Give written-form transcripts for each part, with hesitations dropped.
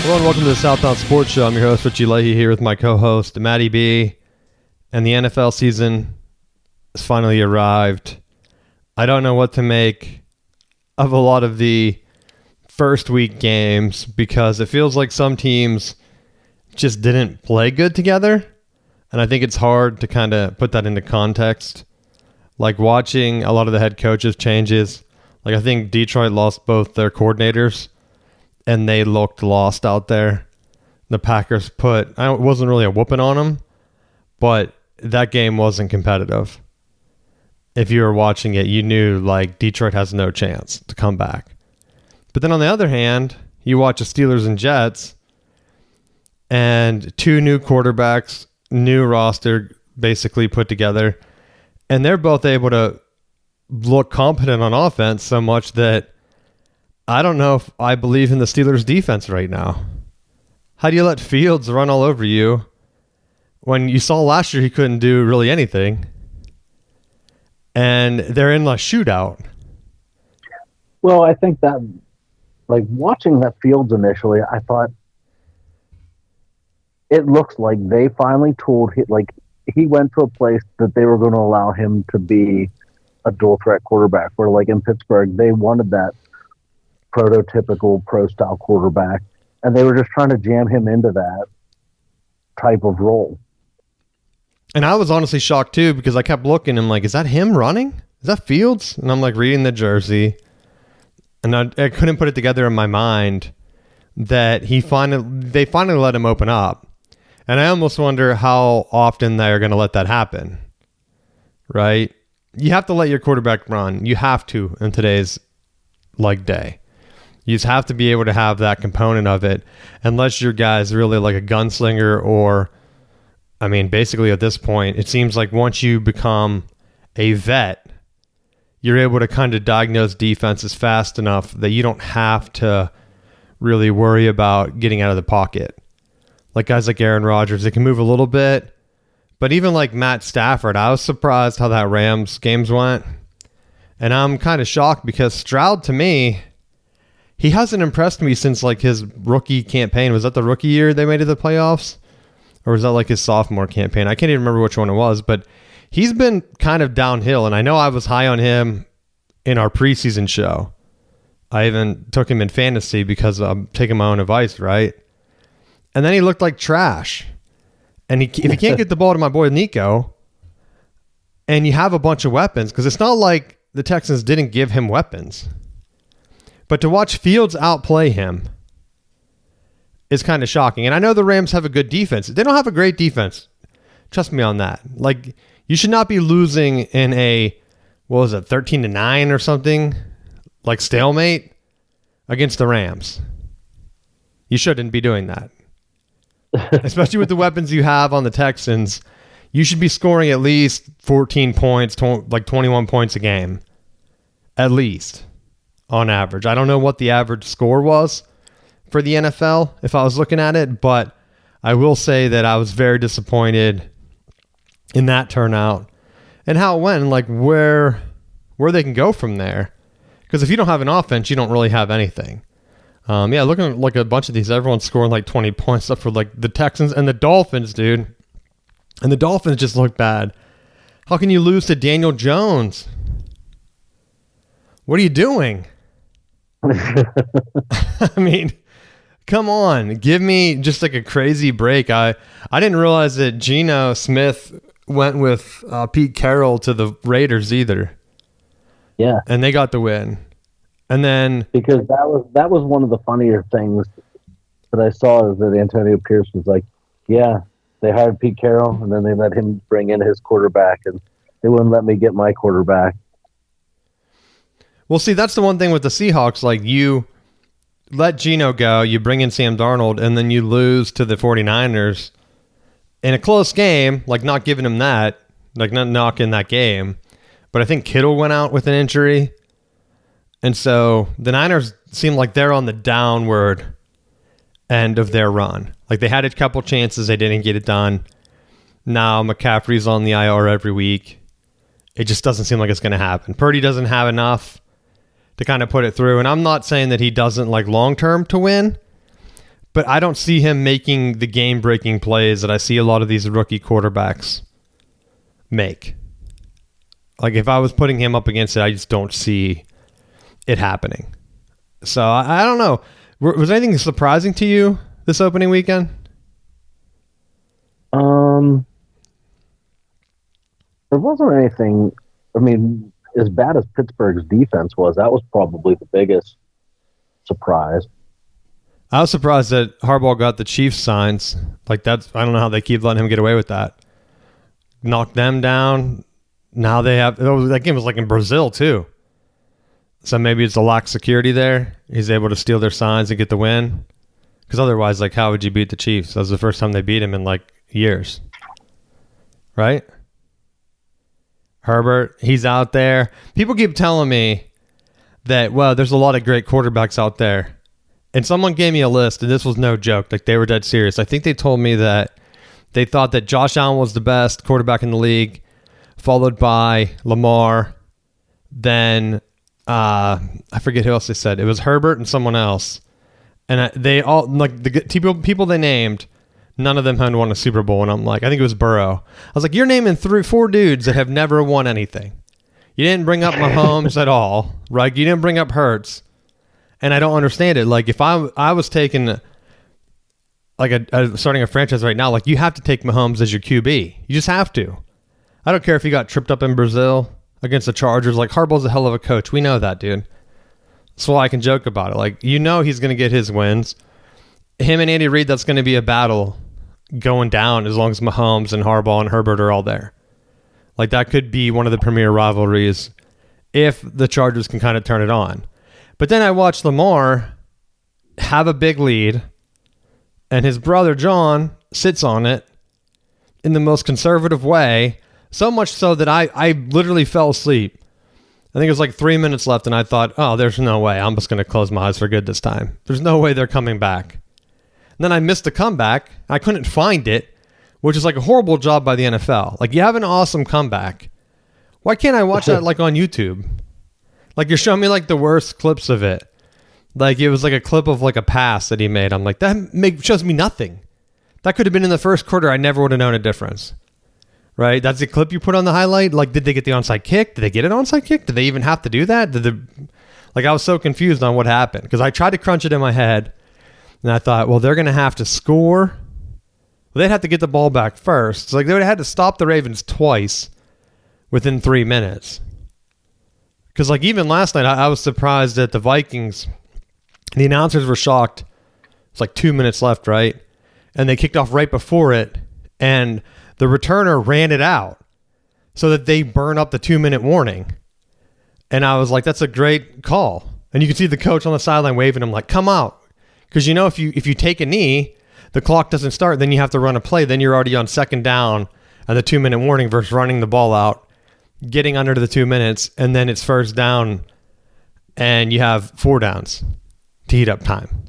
Hello and welcome to the Southbound Sports Show. I'm your host, Richie Leahy, here with my co-host, Matty B. And the NFL season has finally arrived. I don't know what to make of a lot of the first week games because it feels like some teams just didn't play good together. And I think it's hard to kind of put that into context. Like watching a lot of the head coaches changes. Like I think Detroit lost both their coordinators and they looked lost out there. The Packers it wasn't really a whooping on them, but that game wasn't competitive. If you were watching it, you knew like Detroit has no chance to come back. But then on the other hand, you watch the Steelers and Jets and two new quarterbacks, new roster basically put together, and they're both able to look competent on offense so much that I don't know if I believe in the Steelers defense right now. How do you let Fields run all over you when you saw last year he couldn't do really anything and they're in a shootout? Well, I think that, like, watching that Fields initially, I thought it looks like they finally told him, like, he went to a place that they were going to allow him to be a dual threat quarterback, where, like, in Pittsburgh, they wanted that prototypical pro-style quarterback, and they were just trying to jam him into that type of role. And I was honestly shocked, too, because I kept looking and I'm like, is that him running? Is that Fields? And I'm like reading the jersey, and I couldn't put it together in my mind that they finally let him open up. And I almost wonder how often they're going to let that happen, right? You have to let your quarterback run. You have to in today's day. You just have to be able to have that component of it, unless your guy's really like a gunslinger or, I mean, basically at this point, it seems like once you become a vet, you're able to kind of diagnose defenses fast enough that you don't have to really worry about getting out of the pocket. Like guys like Aaron Rodgers, they can move a little bit, but even like Matt Stafford, I was surprised how that Rams games went. And I'm kind of shocked because Stroud, to me, he hasn't impressed me since like his rookie campaign. Was that the rookie year they made it to the playoffs? Or was that like his sophomore campaign? I can't even remember which one it was, but he's been kind of downhill. And I know I was high on him in our preseason show. I even took him in fantasy because I'm taking my own advice, right? And then he looked like trash. And if he can't get the ball to my boy Nico, and you have a bunch of weapons, because it's not like the Texans didn't give him weapons. But to watch Fields outplay him is kind of shocking. And I know the Rams have a good defense. They don't have a great defense. Trust me on that. Like, you should not be losing in a, 13-9 or something? Like stalemate against the Rams. You shouldn't be doing that. Especially with the weapons you have on the Texans. You should be scoring at least 14 points, like 21 points a game. At least. On average. I don't know what the average score was for the NFL if I was looking at it, but I will say that I was very disappointed in that turnout and how it went and like where they can go from there. Because if you don't have an offense, you don't really have anything. Looking at like a bunch of these, everyone's scoring like 20 points up for like the Texans and the Dolphins, dude. And the Dolphins just look bad. How can you lose to Daniel Jones? What are you doing? I mean, come on. Give me just like a crazy break. I didn't realize that Geno Smith went with Pete Carroll to the Raiders either. Yeah. And they got the win. And then... Because that was one of the funnier things that I saw is that Antonio Pierce was like, yeah, they hired Pete Carroll and then they let him bring in his quarterback and they wouldn't let me get my quarterback. Well, see, that's the one thing with the Seahawks. Like, you let Geno go, you bring in Sam Darnold, and then you lose to the 49ers in a close game, like not giving him that, like not knocking that game. But I think Kittle went out with an injury. And so the Niners seem like they're on the downward end of their run. Like they had a couple chances, they didn't get it done. Now McCaffrey's on the IR every week. It just doesn't seem like it's going to happen. Purdy doesn't have enough to kind of put it through. And I'm not saying that he doesn't like long-term to win, but I don't see him making the game-breaking plays that I see a lot of these rookie quarterbacks make. Like, if I was putting him up against it, I just don't see it happening. So, I don't know. Was anything surprising to you this opening weekend? There wasn't anything. I mean, as bad as Pittsburgh's defense was, that was probably the biggest surprise. I was surprised that Harbaugh got the Chiefs signs. Like, that's, I don't know how they keep letting him get away with that. Knocked them down. Now they have, that game was like in Brazil too. So maybe it's a lack security there. He's able to steal their signs and get the win. Because otherwise, like, how would you beat the Chiefs? That was the first time they beat him in like years. Right? Herbert, he's out there. People keep telling me that, well, there's a lot of great quarterbacks out there. And someone gave me a list, and this was no joke. Like, they were dead serious. I think they told me that they thought that Josh Allen was the best quarterback in the league, followed by Lamar. Then, I forget who else they said. It was Herbert and someone else. And they all, like, the people they named, none of them had won a Super Bowl. And I'm like, I think it was Burrow. I was like, you're naming 4 dudes that have never won anything. You didn't bring up Mahomes at all, right? You didn't bring up Hurts. And I don't understand it. Like, if I was taking, like, starting a franchise right now, like, you have to take Mahomes as your QB. You just have to. I don't care if he got tripped up in Brazil against the Chargers. Like, Harbaugh's a hell of a coach. We know that, dude. That's why I can joke about it. Like, you know he's going to get his wins. Him and Andy Reid, that's going to be a battle going down as long as Mahomes and Harbaugh and Herbert are all there. Like, that could be one of the premier rivalries if the Chargers can kind of turn it on. But then I watched Lamar have a big lead, and his brother John sits on it in the most conservative way, so much so that I literally fell asleep. I think it was like 3 minutes left, and I thought, oh, there's no way. I'm just going to close my eyes for good this time. There's no way they're coming back. And then I missed the comeback. I couldn't find it, which is like a horrible job by the NFL. Like, you have an awesome comeback. Why can't I watch that like on YouTube? Like, you're showing me like the worst clips of it. Like, it was like a clip of like a pass that he made. I'm like, that shows me nothing. That could have been in the first quarter. I never would have known a difference. Right? That's the clip you put on the highlight. Like, did they get the onside kick? Did they get an onside kick? Did they even have to do that? Like, I was so confused on what happened because I tried to crunch it in my head, and I thought, well, they're going to have to score. Well, they'd have to get the ball back first. So, like, they would have had to stop the Ravens twice within 3 minutes. Because, like, even last night, I was surprised that the Vikings, the announcers were shocked. It's like 2 minutes left, right? And they kicked off right before it, and the returner ran it out so that they burn up the 2-minute warning. And I was like, that's a great call. And you can see the coach on the sideline waving him like, come out. Because, you know, if you take a knee, the clock doesn't start, then you have to run a play. Then you're already on second down and the 2-minute warning versus running the ball out, getting under the 2 minutes, and then it's first down and you have 4 downs to heat up time.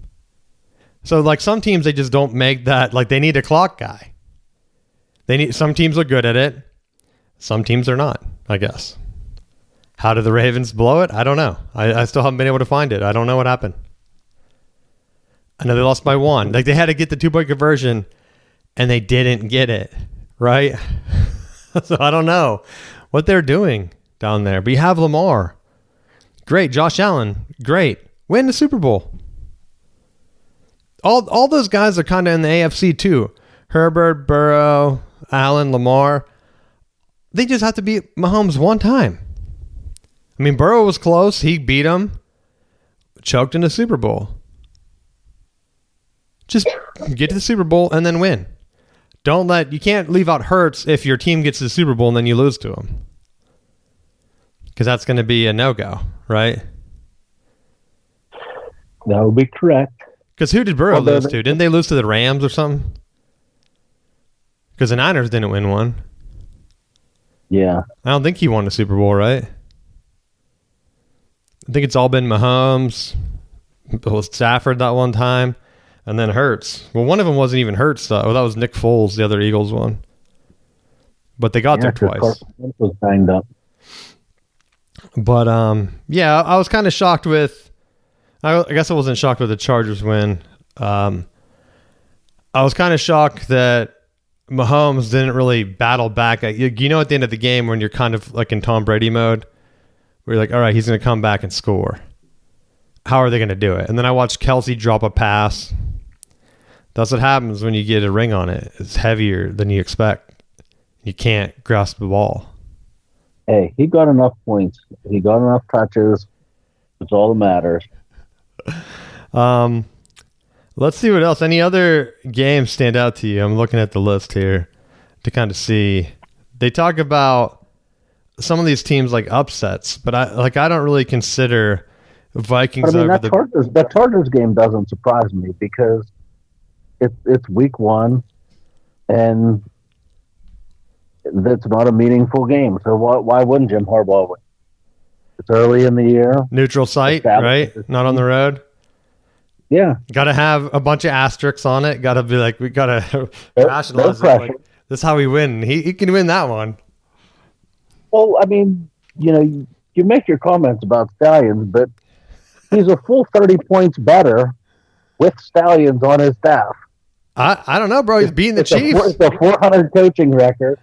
So, like, some teams, they just don't make that. Like, they need a clock guy. Some teams are good at it. Some teams are not, I guess. How did the Ravens blow it? I don't know. I still haven't been able to find it. I don't know what happened. I know they lost by 1. Like, they had to get the 2-point conversion, and they didn't get it, right? So I don't know what they're doing down there. But you have Lamar. Great. Josh Allen. Great. Win the Super Bowl. All those guys are kind of in the AFC too. Herbert, Burrow, Allen, Lamar. They just have to beat Mahomes one time. I mean, Burrow was close. He beat him. Choked in the Super Bowl. Just get to the Super Bowl and then win. You can't leave out Hurts if your team gets to the Super Bowl and then you lose to him. Because that's going to be a no-go, right? That would be correct. Because who did Burrow lose to? Didn't they lose to the Rams or something? Because the Niners didn't win one. Yeah. I don't think he won the Super Bowl, right? I think it's all been Mahomes, Stafford that one time, and then Hurts. Well, one of them wasn't even Hurts. That was Nick Foles, the other Eagles one. But they got there twice. Carson Wentz was banged up. But, yeah, I was kind of shocked with... I guess I wasn't shocked with the Chargers win. I was kind of shocked that Mahomes didn't really battle back. You know, at the end of the game when you're kind of like in Tom Brady mode, where you're like, all right, he's going to come back and score. How are they going to do it? And then I watched Kelsey drop a pass. That's what happens when you get a ring on it. It's heavier than you expect. You can't grasp the ball. Hey, he got enough points. He got enough touches. It's all that matters. Let's see what else. Any other games stand out to you? I'm looking at the list here to kind of see. They talk about some of these teams like upsets, but I don't really consider Vikings. But I mean, that Chargers game doesn't surprise me because it's week 1, and it's not a meaningful game. So why wouldn't Jim Harbaugh win? It's early in the year. Neutral site, right? Not on the road. Yeah. Got to have a bunch of asterisks on it. Got to be like, we got to rationalize it. Like, this is how we win. He can win that one. Well, I mean, you make your comments about Stallions, but he's a full 30 points better with Stallions on his staff. I don't know, bro. He's beating the Chiefs. It's a 400 coaching record,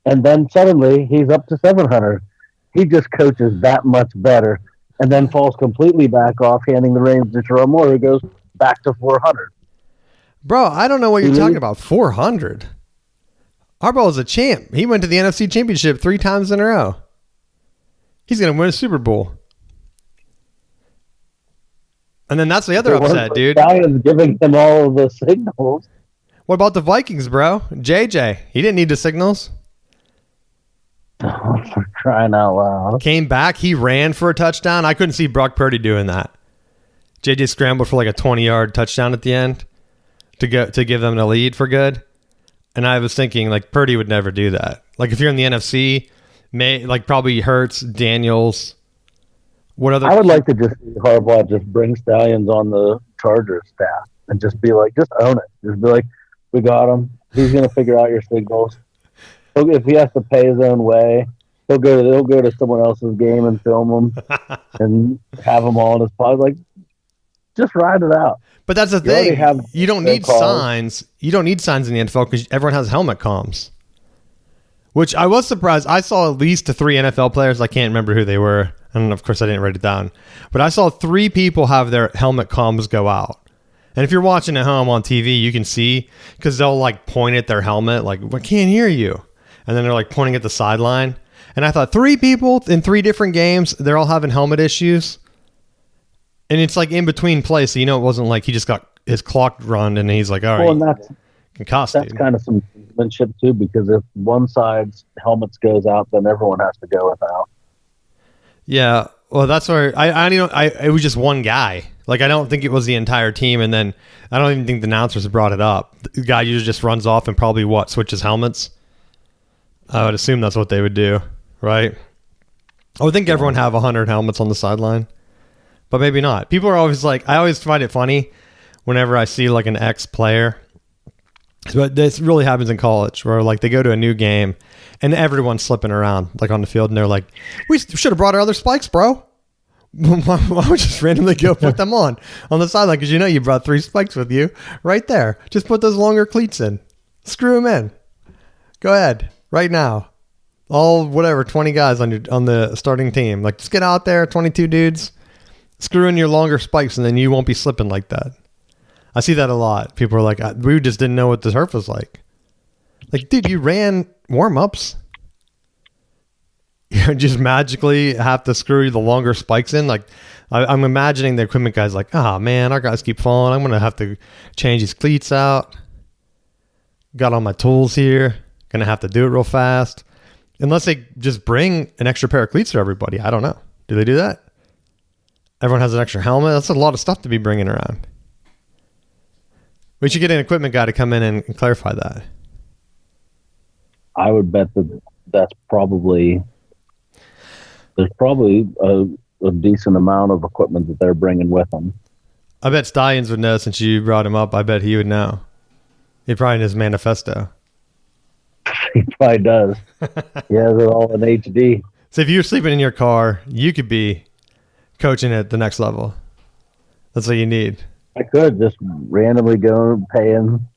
and then suddenly he's up to 700. He just coaches that much better, and then falls completely back off, handing the reins to Jerome Moore, who goes back to 400. Bro, I don't know what you're talking about. 400. Harbaugh is a champ. He went to the NFC Championship 3 times in a row. He's going to win a Super Bowl. And then that's the other upset, dude. Stallions giving him all of the signals. What about the Vikings, bro? JJ, he didn't need the signals. Oh, for crying out loud. Came back. He ran for a touchdown. I couldn't see Brock Purdy doing that. JJ scrambled for like a 20-yard touchdown at the end to give them a lead for good. And I was thinking, like, Purdy would never do that. Like, if you're in the NFC, probably Hurts, Daniels. What other? I would like to just see Harbaugh just bring Stallions on the Chargers staff and just be like, just own it. Just be like, we got him. He's going to figure out your signals. If he has to pay his own way, he'll go to someone else's game and film them and have them all in his pocket. Like, just ride it out. But that's the thing. You don't need signs. You don't need signs in the NFL because everyone has helmet comms. Which I was surprised. I saw at least 3 NFL players. I can't remember who they were. And of course, I didn't write it down. But I saw 3 people have their helmet comms go out. And if you're watching at home on TV, you can see because they'll like point at their helmet, like, "I can't hear you," and then they're like pointing at the sideline. And I thought 3 people in 3 different games, they're all having helmet issues. And it's like in between plays, so it wasn't like he just got his clock run and he's like, all right. Well, and that's kind of some ship too, because if one side's helmets goes out, then everyone has to go without. Yeah, well, that's where it was just one guy. Like, I don't think it was the entire team, and then I don't even think the announcers brought it up. The guy usually just runs off and probably switches helmets. I would assume that's what they would do, right? I would think everyone have 100 helmets on the sideline, but maybe not. People are always like, I always find it funny whenever I see like an ex-player. But this really happens in college where like they go to a new game and everyone's slipping around like on the field and they're like, we should have brought our other spikes, bro. Why would we just randomly go put them on the sideline? Because you brought 3 spikes with you right there. Just put those longer cleats in. Screw them in. Go ahead right now. All 20 guys on the starting team. Like, just get out there, 22 dudes. Screw in your longer spikes and then you won't be slipping like that. I see that a lot. People are like, we just didn't know what the turf was like. Like, dude, you ran warm-ups. You just magically have to screw the longer spikes in. Like, I'm imagining the equipment guy's like, oh, man, our guys keep falling. I'm going to have to change these cleats out. Got all my tools here. Going to have to do it real fast. Unless they just bring an extra pair of cleats for everybody. I don't know. Do they do that? Everyone has an extra helmet. That's a lot of stuff to be bringing around. We should get an equipment guy to come in and clarify that. I would bet there's probably a decent amount of equipment that they're bringing with them. I bet Stallions would know since you brought him up. I bet he would know. He probably in his manifesto. He probably does. He has it all in HD. So if you were sleeping in your car, you could be coaching at the next level. That's what you need. I could just randomly go and pay him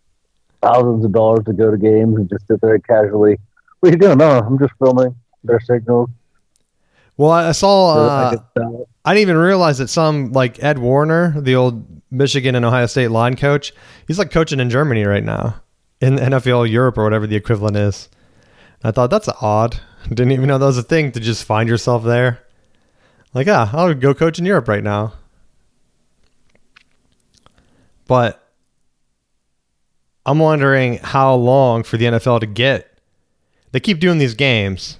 thousands of dollars to go to games and just sit there casually. What are you doing? No, I'm just filming their signals. Well, I saw. So I could sell it. I didn't even realize that some like Ed Warner, the old Michigan and Ohio State line coach, he's like coaching in Germany right now, in NFL Europe or whatever the equivalent is. And I thought that's odd. Didn't even know that was a thing to just find yourself there. Like, I'll go coach in Europe right now. But I'm wondering how long for the NFL to get. They keep doing these games.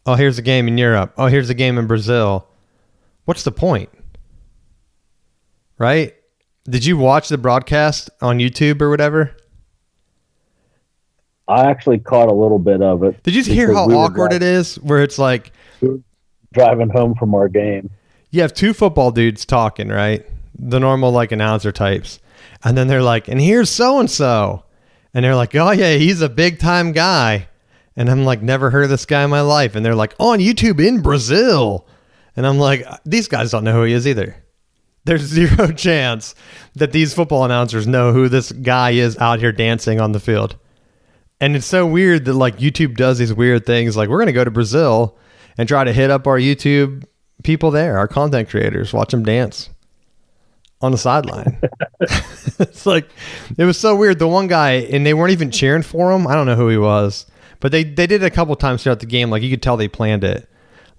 Oh, here's a game in Europe. Oh, here's a game in Brazil. What's the point? Right? Did you watch the broadcast on YouTube or whatever? I actually caught a little bit of it. Did you hear how awkward it is? Where it's like driving home from our game. You have two football dudes talking, right? The normal like announcer types. And then they're like, and here's so-and-so. And they're like, oh yeah, he's a big time guy. And I'm like, never heard of this guy in my life. And they're like, on YouTube in Brazil. And I'm like, these guys don't know who he is either. There's zero chance that these football announcers know who this guy is out here dancing on the field. And it's so weird that like YouTube does these weird things. Like, we're going to go to Brazil and try to hit up our YouTube people there, our content creators, watch them dance on the sideline. It's like, it was so weird. The one guy, and they weren't even cheering for him. I don't know who he was, but they did it a couple times throughout the game. Like, you could tell they planned it.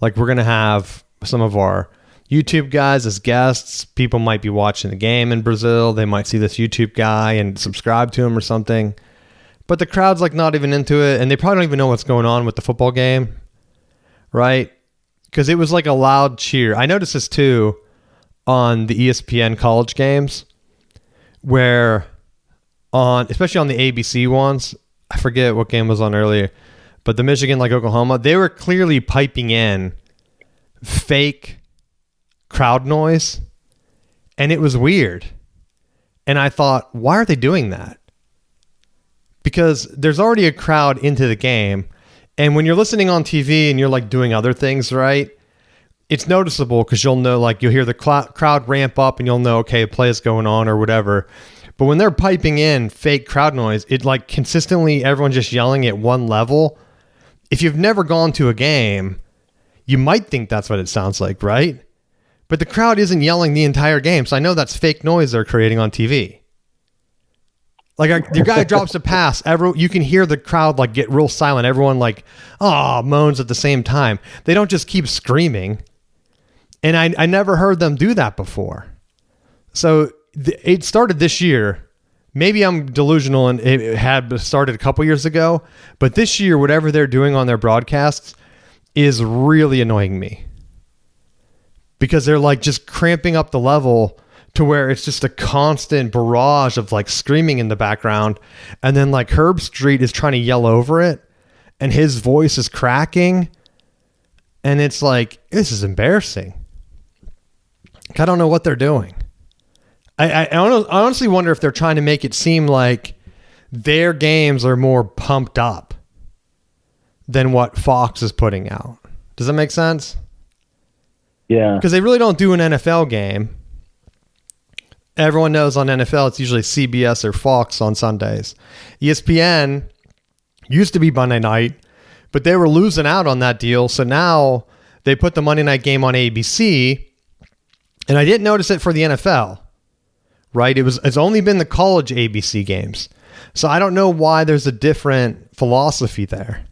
Like, we're going to have some of our YouTube guys as guests. People might be watching the game in Brazil. They might see this YouTube guy and subscribe to him or something. But the crowd's like not even into it, and they probably don't even know what's going on with the football game, right? Because it was like a loud cheer. I noticed this too on the ESPN college games, where especially on the ABC ones, I forget what game was on earlier, but the Michigan, like Oklahoma, they were clearly piping in fake crowd noise, and it was weird. And I thought, why are they doing that? Because there's already a crowd into the game, and when you're listening on TV and you're like doing other things, right, it's noticeable because you'll know, like, you'll hear the crowd ramp up and you'll know, okay, a play is going on or whatever. But when they're piping in fake crowd noise, it like consistently everyone's just yelling at one level. If you've never gone to a game, you might think that's what it sounds like, right? But the crowd isn't yelling the entire game, so I know that's fake noise they're creating on TV. Like, your guy drops a pass, you can hear the crowd like get real silent. Everyone like, moans at the same time. They don't just keep screaming. And I never heard them do that before. So it started this year. Maybe I'm delusional and it had started a couple years ago. But this year, whatever they're doing on their broadcasts is really annoying me. Because they're like just cramping up the level to where it's just a constant barrage of like screaming in the background. And then like Herb Street is trying to yell over it and his voice is cracking. And it's like, this is embarrassing. I don't know what they're doing. I honestly wonder if they're trying to make it seem like their games are more pumped up than what Fox is putting out. Does that make sense? Yeah. Because they really don't do an NFL game. Everyone knows on NFL, it's usually CBS or Fox on Sundays. ESPN used to be Monday night, but they were losing out on that deal. So now they put the Monday night game on ABC. And I didn't notice it for the NFL, right? It's only been the college ABC games. So I don't know why there's a different philosophy there.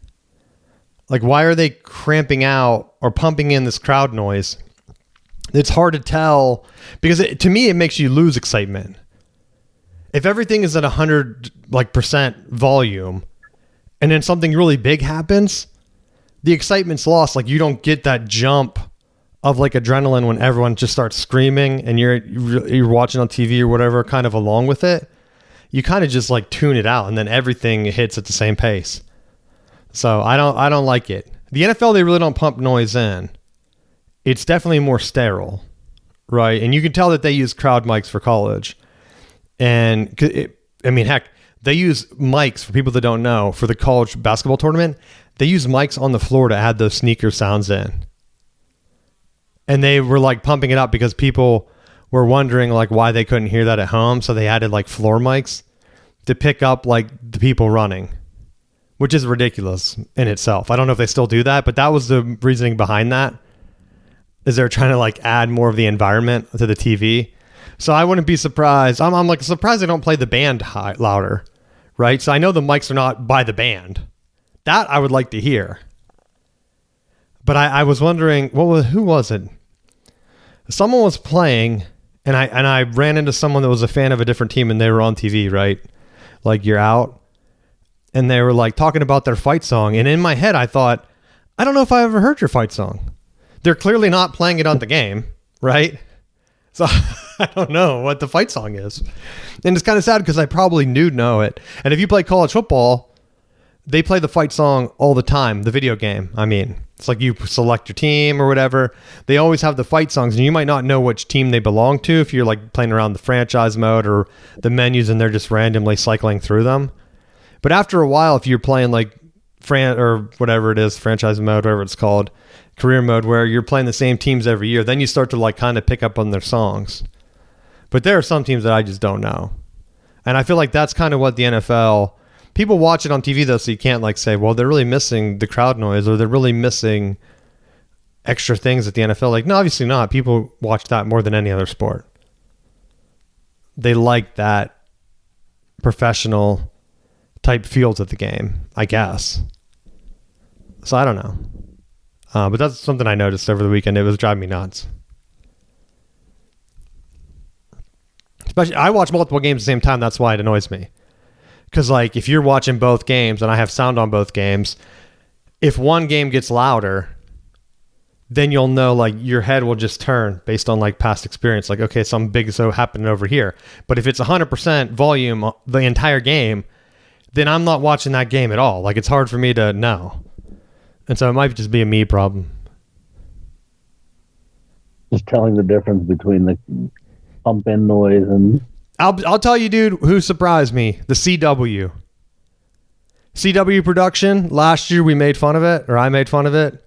Like, why are they cramping out or pumping in this crowd noise? It's hard to tell because to me, it makes you lose excitement. If everything is at 100% volume and then something really big happens, the excitement's lost. Like, you don't get that jump of like adrenaline when everyone just starts screaming and you're watching on TV or whatever, kind of along with it. You kind of just like tune it out and then everything hits at the same pace. So I don't like it. The NFL, they really don't pump noise in. It's definitely more sterile, right? And you can tell that they use crowd mics for college. And heck, they use mics, for people that don't know, for the college basketball tournament. They use mics on the floor to add those sneaker sounds in. And they were like pumping it up because people were wondering like why they couldn't hear that at home. So they added like floor mics to pick up like the people running, which is ridiculous in itself. I don't know if they still do that, but that was the reasoning behind that. Is they're trying to like add more of the environment to the TV. So I wouldn't be surprised. I'm like surprised they don't play the band louder, right? So I know the mics are not by the band. That I would like to hear. But I was wondering, who was it? Someone was playing, and I ran into someone that was a fan of a different team, and they were on TV, right? Like, you're out. And they were like talking about their fight song. And in my head, I thought, I don't know if I ever heard your fight song. They're clearly not playing it on the game, right? So I don't know what the fight song is. And it's kind of sad because I probably know it. And if you play college football, they play the fight song all the time, the video game. I mean, it's like you select your team or whatever. They always have the fight songs, and you might not know which team they belong to if you're like playing around the franchise mode or the menus and they're just randomly cycling through them. But after a while, if you're playing like or whatever it is, franchise mode, whatever it's called, career mode, where you're playing the same teams every year, then you start to like kind of pick up on their songs. But there are some teams that I just don't know. And I feel like that's kind of what the NFL, people watch it on TV though, so you can't like say, well, they're really missing the crowd noise or they're really missing extra things at the NFL. Like, no, obviously not. People watch that more than any other sport. They like that professional type feel to the game, I guess. So I don't know. But that's something I noticed over the weekend. It was driving me nuts. Especially, I watch multiple games at the same time. That's why it annoys me. Because, like, if you're watching both games and I have sound on both games, if one game gets louder, then you'll know, like, your head will just turn based on, like, past experience. Like, okay, something big is so happening over here. But if it's 100% volume the entire game, then I'm not watching that game at all. Like, it's hard for me to know. And so it might just be a me problem. Just telling the difference between the pump in noise and... I'll tell you, dude, who surprised me. The CW. CW production. Last year we made fun of it, or I made fun of it.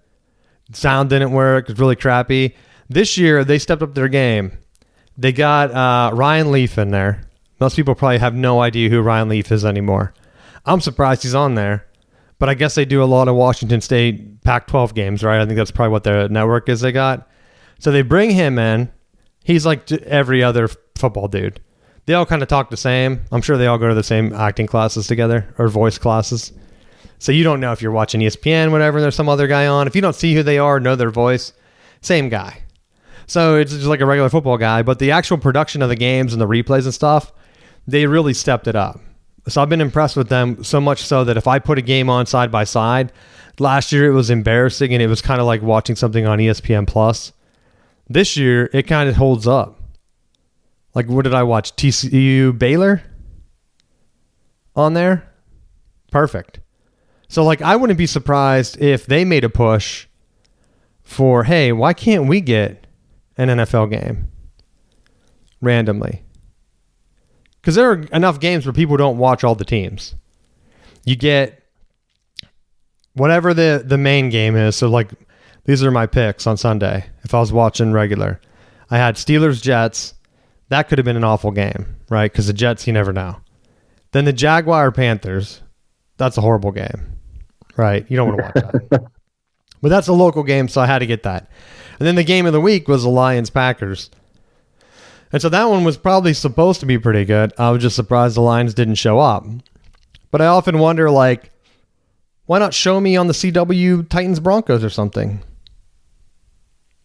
Sound didn't work. It was really crappy. This year they stepped up their game. They got Ryan Leaf in there. Most people probably have no idea who Ryan Leaf is anymore. I'm surprised he's on there. But I guess they do a lot of Washington State Pac-12 games, right? I think that's probably what their network is they got. So they bring him in. He's like every other football dude. They all kind of talk the same. I'm sure they all go to the same acting classes together or voice classes. So you don't know if you're watching ESPN, whatever, there's some other guy on. If you don't see who they are, know their voice, same guy. So it's just like a regular football guy. But the actual production of the games and the replays and stuff, they really stepped it up. So I've been impressed with them so much so that if I put a game on side by side, last year it was embarrassing and it was kind of like watching something on ESPN Plus. This year it kind of holds up. Like, what did I watch? TCU Baylor on there? Perfect. So like, I wouldn't be surprised if they made a push for, hey, why can't we get an NFL game randomly? Because there are enough games where people don't watch all the teams. You get whatever the main game is. So, like, these are my picks on Sunday. If I was watching regular, I had Steelers-Jets. That could have been an awful game, right? Because the Jets, you never know. Then the Jaguar-Panthers. That's a horrible game, right? You don't want to watch that. But that's a local game, so I had to get that. And then the game of the week was the Lions-Packers. And so that one was probably supposed to be pretty good. I was just surprised the Lions didn't show up. But I often wonder, like, why not show me on the CW Titans-Broncos or something?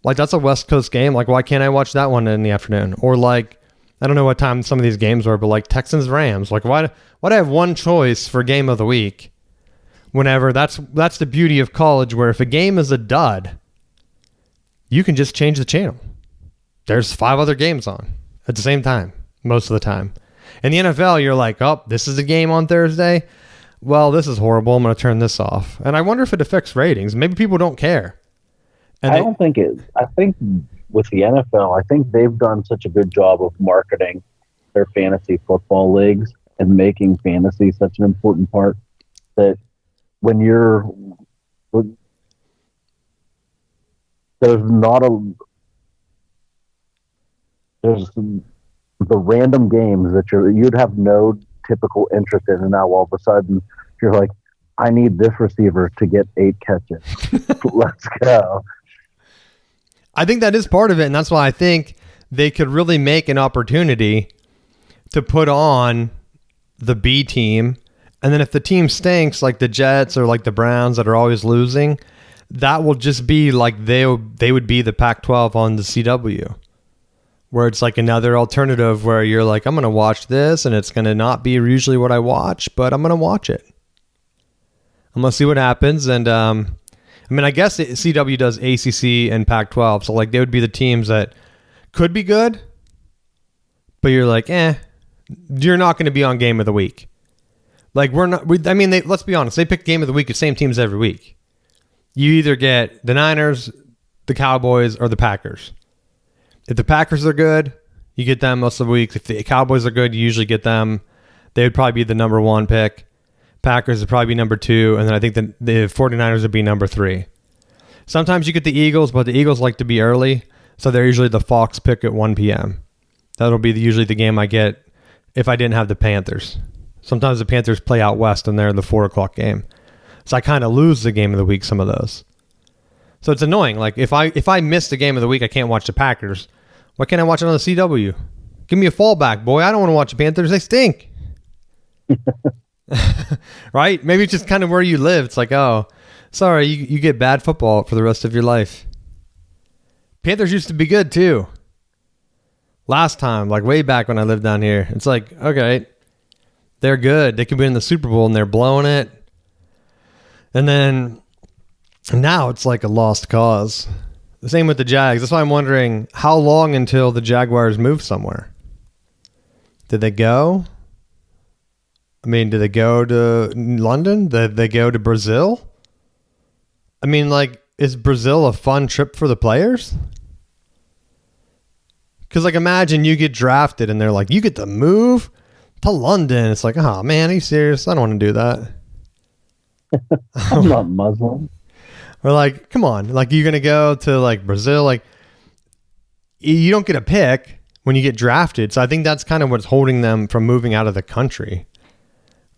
Like, that's a West Coast game. Like, why can't I watch that one in the afternoon? Or, like, I don't know what time some of these games are, but, like, Texans-Rams. Like, why do I have one choice for game of the week whenever that's the beauty of college, where if a game is a dud, you can just change the channel. There's 5 other games on at the same time, most of the time. In the NFL, you're like, oh, this is a game on Thursday. Well, this is horrible. I'm going to turn this off. And I wonder if it affects ratings. Maybe people don't care. And I think with the NFL, I think they've done such a good job of marketing their fantasy football leagues and making fantasy such an important part that when there's the random games that you'd have no typical interest in, and now all of a sudden you're like, I need this receiver to get 8 catches. Let's go. I think that is part of it, and that's why I think they could really make an opportunity to put on the B team, and then if the team stinks, like the Jets or like the Browns that are always losing, that will just be like they would be the Pac-12 on the CW, where it's like another alternative where you're like, I'm going to watch this, and it's going to not be usually what I watch, but I'm going to watch it. I'm going to see what happens, and I mean, I guess CW does ACC and Pac-12, so like they would be the teams that could be good, but you're like, you're not going to be on Game of the Week. Like let's be honest, they pick Game of the Week, the same teams every week. You either get the Niners, the Cowboys, or the Packers. If the Packers are good, you get them most of the weeks. If the Cowboys are good, you usually get them. They would probably be the number 1 pick. Packers would probably be number 2, and then I think the 49ers would be number 3. Sometimes you get the Eagles, but the Eagles like to be early, so they're usually the Fox pick at 1 p.m. That'll be usually the game I get if I didn't have the Panthers. Sometimes the Panthers play out west, and they're the 4 o'clock game. So I kind of lose the game of the week, some of those. So it's annoying. Like if I miss the game of the week, I can't watch the Packers. Why can't I watch it on the CW? Give me a fallback, boy. I don't want to watch the Panthers. They stink. Right? Maybe it's just kind of where you live. It's like, oh, sorry, you get bad football for the rest of your life. Panthers used to be good too. Last time, like way back when I lived down here, it's like, okay, they're good. They could be in the Super Bowl and they're blowing it. And then now it's like a lost cause. The same with the Jags. That's why I'm wondering how long until the Jaguars move somewhere. Did they go? I mean, did they go to London? Did they go to Brazil? I mean, like, is Brazil a fun trip for the players? Because, like, imagine you get drafted and they're like, you get to move to London. It's like, oh, man, are you serious? I don't want to do that. I'm not Muslim. Or like, come on, like you're going to go to like Brazil. Like you don't get a pick when you get drafted. So I think that's kind of what's holding them from moving out of the country.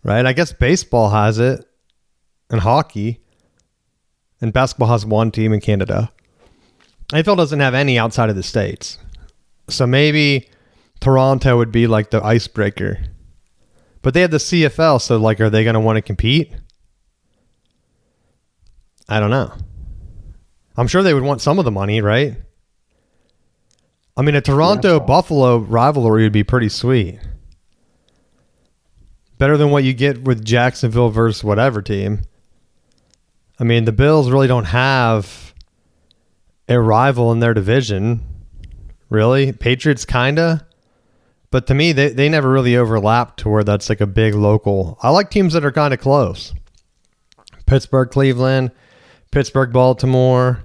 Right? I guess baseball has it and hockey and basketball has one team in Canada. AFL doesn't have any outside of the States. So maybe Toronto would be like the icebreaker, but they have the CFL. So like, are they going to want to compete? I don't know. I'm sure they would want some of the money, right? I mean, a Toronto-Buffalo rivalry would be pretty sweet. Better than what you get with Jacksonville versus whatever team. I mean, the Bills really don't have a rival in their division. Really? Patriots, kinda. But to me, they never really overlap to where that's like a big local. I like teams that are kind of close. Pittsburgh, Cleveland, Pittsburgh, Baltimore.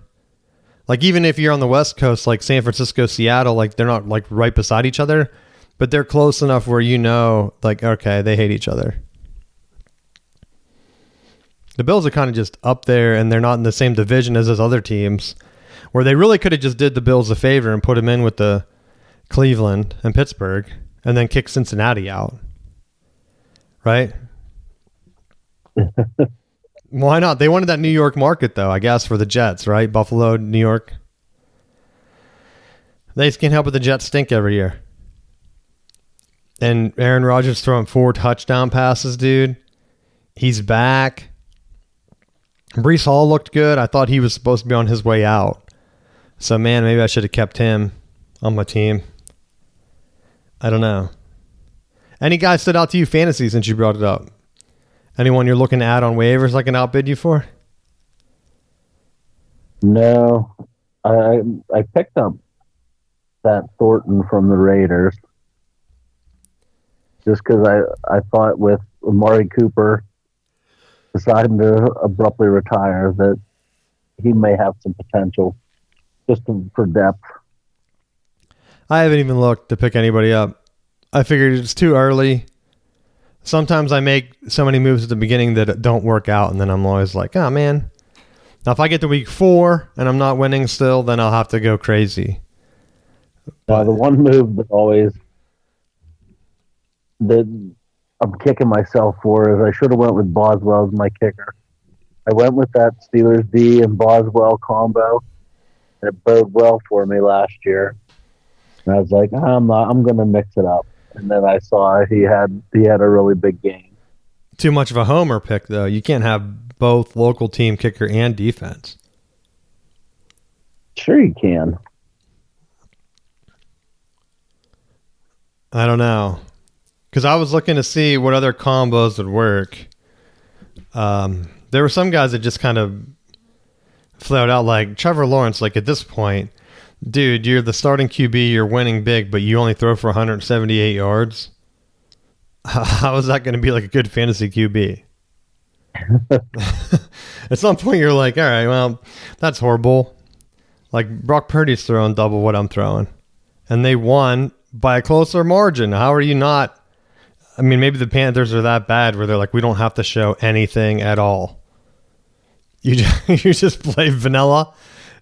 Like even if you're on the West Coast, like San Francisco, Seattle, like they're not like right beside each other, but they're close enough where you know, like, okay, they hate each other. The Bills are kind of just up there and they're not in the same division as those other teams where they really could have just did the Bills a favor and put them in with the Cleveland and Pittsburgh and then kick Cincinnati out. Right? Why not? They wanted that New York market, though, I guess, for the Jets, right? Buffalo, New York. They just can't help but the Jets stink every year. And Aaron Rodgers throwing 4 touchdown passes, dude. He's back. Breece Hall looked good. I thought he was supposed to be on his way out. So, man, maybe I should have kept him on my team. I don't know. Any guy stood out to you fantasy since you brought it up? Anyone you're looking at on waivers I can outbid you for? No. I picked up that Thornton from the Raiders just because I thought with Amari Cooper deciding to abruptly retire that he may have some potential just for depth. I haven't even looked to pick anybody up. I figured it's too early. Sometimes I make so many moves at the beginning that don't work out, and then I'm always like, oh, man. Now, if I get to week 4 and I'm not winning still, then I'll have to go crazy. The one move that I'm kicking myself for is I should have went with Boswell as my kicker. I went with that Steelers D and Boswell combo, and it bode well for me last year. And I was like, I'm going to mix it up. And then I saw he had a really big game. Too much of a homer pick, though. You can't have both local team kicker and defense. Sure you can. I don't know. Because I was looking to see what other combos would work. There were some guys that just kind of flared out, like Trevor Lawrence. Like at this point, dude, you're the starting QB, you're winning big, but you only throw for 178 yards. How is that going to be like a good fantasy QB? At some point, you're like, all right, well, that's horrible. Like Brock Purdy's throwing double what I'm throwing, and they won by a closer margin. How are you not? I mean, maybe the Panthers are that bad where they're like, we don't have to show anything at all. You just play vanilla,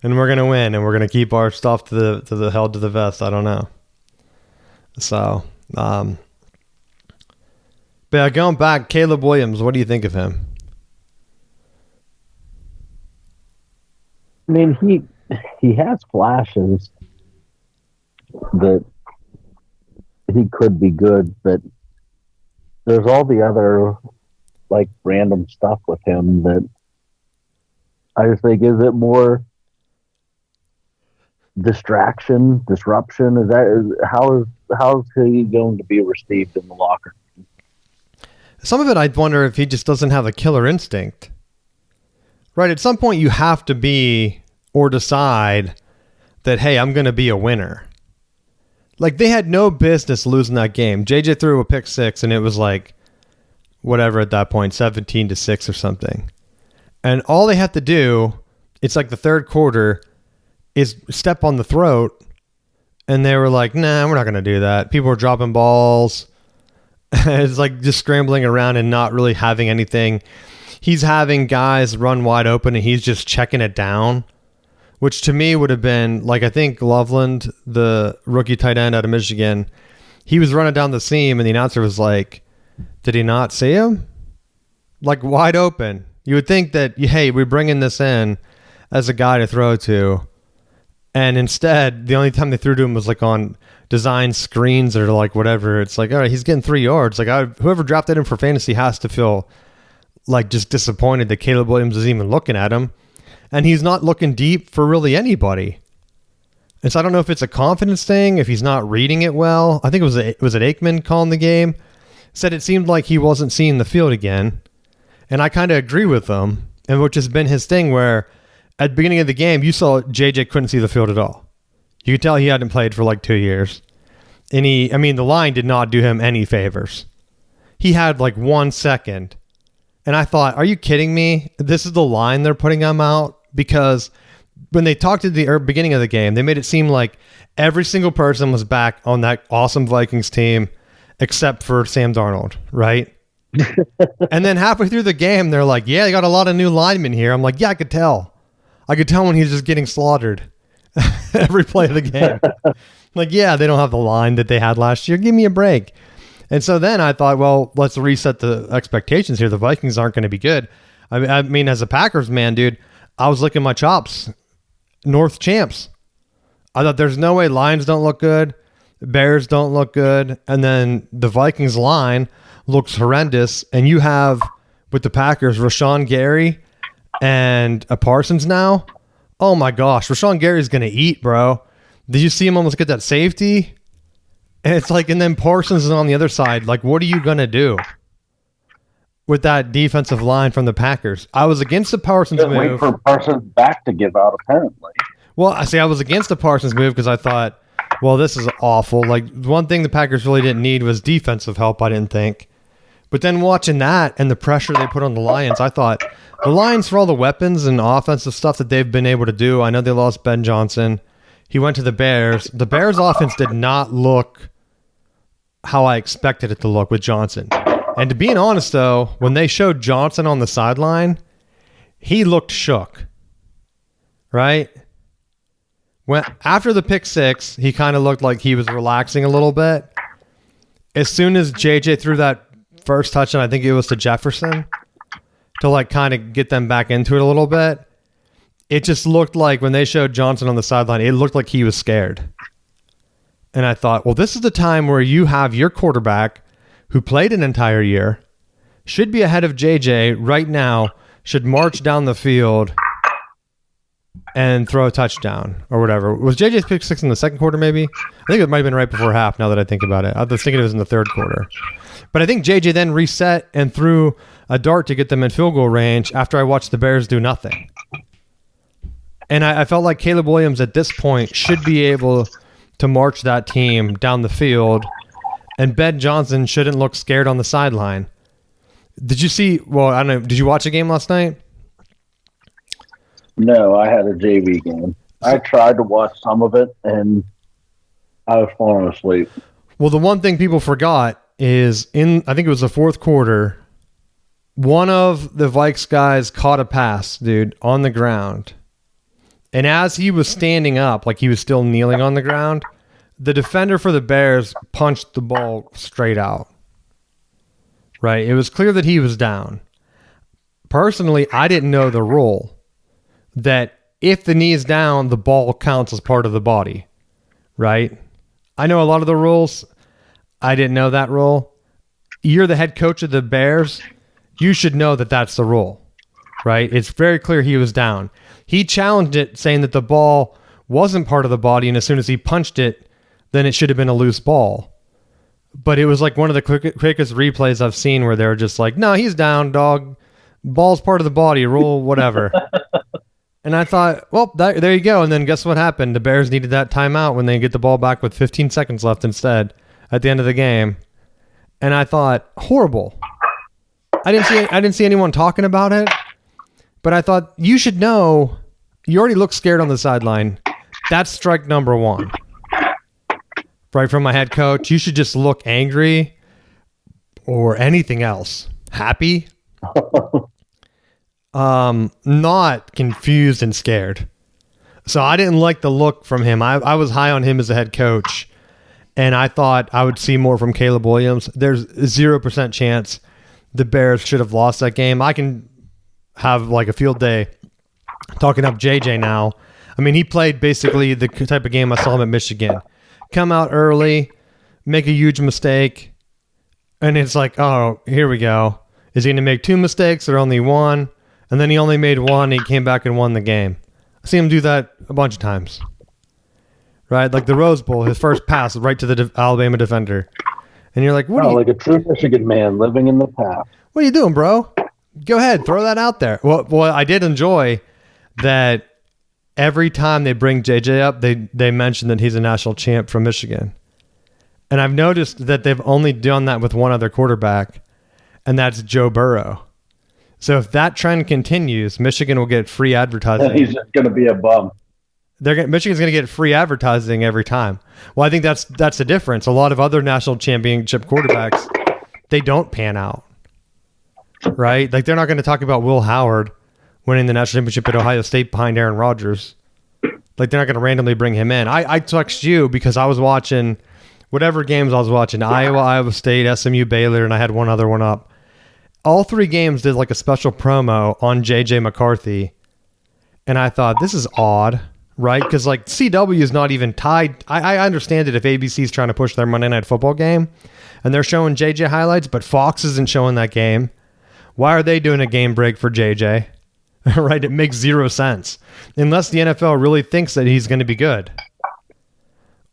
and we're gonna win, and we're gonna keep our stuff to the held to the vest. I don't know. So, but yeah, going back, Caleb Williams. What do you think of him? I mean, he has flashes that he could be good, but there's all the other like random stuff with him that I just think, is it more disruption? How is he going to be received in the locker room? Some of it, I'd wonder if he just doesn't have a killer instinct. Right, at some point you have to be or decide that, hey, I'm going to be a winner. Like, they had no business losing that game. JJ threw a pick six, and it was like, whatever at that point, 17-6 or something. And all they have to do, it's like the third quarter, is step on the throat. And they were like, nah, we're not going to do that. People were dropping balls. It's like just scrambling around and not really having anything. He's having guys run wide open, and he's just checking it down, which to me would have been like, I think Loveland, the rookie tight end out of Michigan, he was running down the seam, and the announcer was like, did he not see him? Like wide open. You would think that, hey, we're bringing this in as a guy to throw to. And instead, the only time they threw to him was like on design screens or like whatever. It's like, all right, he's getting 3 yards. Like whoever drafted him for fantasy has to feel like just disappointed that Caleb Williams is even looking at him. And he's not looking deep for really anybody. And so I don't know if it's a confidence thing, if he's not reading it well. I think was it Aikman calling the game? Said it seemed like he wasn't seeing the field again. And I kind of agree with him, and which has been his thing where at the beginning of the game, you saw JJ couldn't see the field at all. You could tell he hadn't played for like 2 years. And the line did not do him any favors. He had like 1 second. And I thought, are you kidding me? This is the line they're putting him out? Because when they talked at the beginning of the game, they made it seem like every single person was back on that awesome Vikings team except for Sam Darnold, right? And then halfway through the game, they're like, yeah, they got a lot of new linemen here. I'm like, yeah, I could tell. I could tell when he's just getting slaughtered every play of the game. Like, yeah, they don't have the line that they had last year. Give me a break. And so then I thought, well, let's reset the expectations here. The Vikings aren't going to be good. I mean, as a Packers man, dude, I was licking my chops. North champs. I thought there's no way Lions don't look good. Bears don't look good. And then the Vikings line looks horrendous. And you have, with the Packers, Rashawn Gary and a Parsons now. Oh my gosh. Rashawn Gary's going to eat, bro. Did you see him almost get that safety? And it's like, and then Parsons is on the other side. Like, what are you going to do with that defensive line from the Packers? I was against the Parsons move. Wait for Parsons back to give out, apparently. Well, I was against the Parsons move because I thought, well, this is awful. Like, one thing the Packers really didn't need was defensive help, I didn't think. But then watching that and the pressure they put on the Lions, I thought, the Lions, for all the weapons and offensive stuff that they've been able to do, I know they lost Ben Johnson. He went to the Bears. The Bears offense did not look how I expected it to look with Johnson. And to be honest, though, when they showed Johnson on the sideline, he looked shook. Right? After the pick six, he kind of looked like he was relaxing a little bit. As soon as JJ threw that first touchdown, I think it was to Jefferson, to like kind of get them back into it a little bit. It just looked like when they showed Johnson on the sideline, it looked like he was scared. And I thought, well, this is the time where you have your quarterback who played an entire year, should be ahead of JJ right now, should march down the field and throw a touchdown or whatever. Was JJ's pick six in the second quarter maybe? I think it might have been right before half now that I think about it. I was thinking it was in the third quarter. But I think JJ then reset and threw a dart to get them in field goal range after I watched the Bears do nothing. And I felt like Caleb Williams at this point should be able to march that team down the field, and Ben Johnson shouldn't look scared on the sideline. Did you see, well, I don't know, did you watch a game last night? No, I had a JV game. I tried to watch some of it, and I was falling asleep. Well, the one thing people forgot is I think it was the fourth quarter, one of the Vikes guys caught a pass, dude, on the ground. And as he was standing up, like he was still kneeling on the ground, the defender for the Bears punched the ball straight out. Right? It was clear that he was down. Personally, I didn't know the rule that if the knee is down, the ball counts as part of the body. Right? I know a lot of the rules. I didn't know that rule. You're the head coach of the Bears. You should know that that's the rule. Right? It's very clear he was down. He challenged it, saying that the ball wasn't part of the body, and as soon as he punched it, then it should have been a loose ball. But it was like one of the quickest replays I've seen where they were just like, no, he's down, dog. Ball's part of the body, rule whatever. And I thought, well, there you go. And then guess what happened? The Bears needed that timeout when they get the ball back with 15 seconds left instead at the end of the game. And I thought, horrible. I didn't see anyone talking about it. But I thought, you should know, you already look scared on the sideline. That's strike number one. Right from my head coach. You should just look angry or anything else. Happy. Not confused and scared. So I didn't like the look from him. I was high on him as a head coach. And I thought I would see more from Caleb Williams. There's 0% chance the Bears should have lost that game. I can have like a field day talking up JJ now. I mean, he played basically the type of game I saw him at Michigan. Come out early, make a huge mistake, and it's like, oh, here we go. Is he going to make two mistakes or only one? And then he only made one, and he came back and won the game. I see him do that a bunch of times. Right? Like the Rose Bowl, his first pass right to the Alabama defender. And you're like, what are you? Like a true Michigan man living in the past. What are you doing, bro? Go ahead, throw that out there. Well, I did enjoy that every time they bring JJ up, they mention that he's a national champ from Michigan. And I've noticed that they've only done that with one other quarterback, and that's Joe Burrow. So if that trend continues, Michigan will get free advertising. He's just going to be a bum. Michigan's going to get free advertising every time. Well, I think that's the difference. A lot of other national championship quarterbacks, they don't pan out. Right? Like they're not going to talk about Will Howard winning the national championship at Ohio State behind Aaron Rodgers. Like they're not going to randomly bring him in. I texted you because I was watching whatever games I was watching. Iowa, Iowa State, SMU, Baylor, and I had one other one up. All three games did like a special promo on JJ McCarthy. And I thought, this is odd, right? Because like CW is not even tied. I understand it if ABC's trying to push their Monday Night Football game and they're showing JJ highlights, but Fox isn't showing that game. Why are they doing a game break for JJ? Right? It makes zero sense. Unless the NFL really thinks that he's going to be good.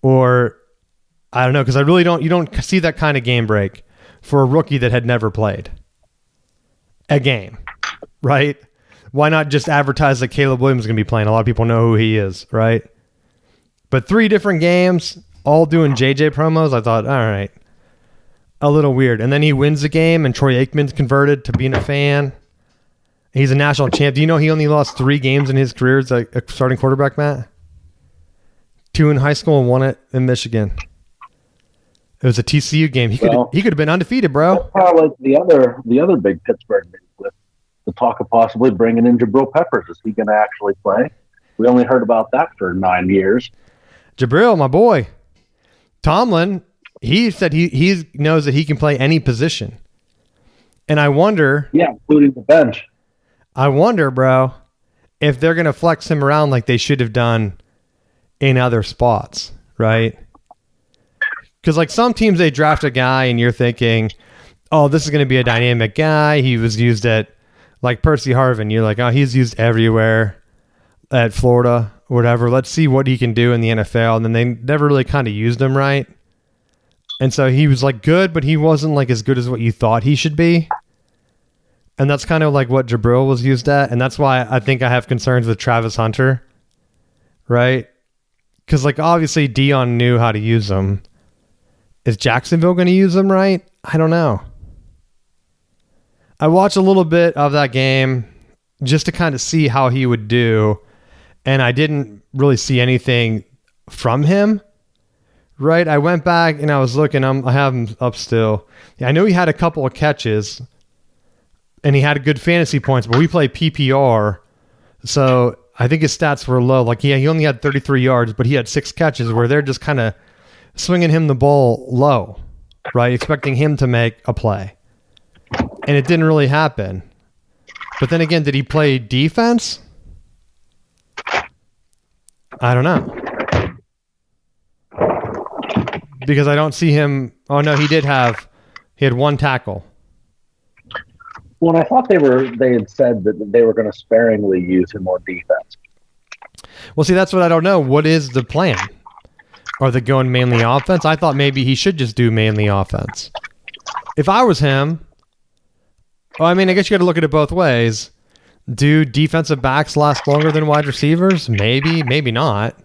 Or, I don't know, because you don't see that kind of game break for a rookie that had never played a game, right? Why not just advertise that Caleb Williams is going to be playing? A lot of people know who he is, right? But 3 different games, all doing JJ promos, I thought, all right, a little weird. And then he wins the game, and Troy Aikman's converted to being a fan. He's a national champ. Do you know he only lost 3 games in his career as a starting quarterback, Matt? 2 in high school and 1 in Michigan. It was a TCU game. He could have been undefeated, bro. That's probably the other big Pittsburgh news with the talk of possibly bringing in Jabril Peppers. Is he going to actually play? We only heard about that for 9 years. Jabril, my boy. Tomlin, he said he knows that he can play any position. And I wonder, including the bench. bro, if they're going to flex him around like they should have done in other spots, right? Because like some teams, they draft a guy and you're thinking, oh, this is going to be a dynamic guy. He was used at like Percy Harvin. You're like, oh, he's used everywhere at Florida or whatever. Let's see what he can do in the NFL. And then they never really kind of used him right. And so he was like good, but he wasn't like as good as what you thought he should be. And that's kind of like what Jabril was used at. And that's why I think I have concerns with Travis Hunter, right? Because like obviously Dion knew how to use him. Is Jacksonville going to use him right? I don't know. I watched a little bit of that game just to kind of see how he would do. And I didn't really see anything from him. Right? I went back and I was looking. I have him up still. Yeah, I know he had a couple of catches and he had good fantasy points, but we play PPR. So I think his stats were low. Like, yeah, he only had 33 yards, but he had 6 catches where they're just kind of swinging him the ball low, right? Expecting him to make a play. And it didn't really happen. But then again, did he play defense? I don't know. Because I don't see him. Oh no, he had 1 tackle. Well, I thought they had said that they were going to sparingly use him on defense. Well, see, that's what I don't know. What is the plan? Are they going mainly offense? I thought maybe he should just do mainly offense. If I was him, well, I mean, I guess you got to look at it both ways. Do defensive backs last longer than wide receivers? Maybe, maybe not.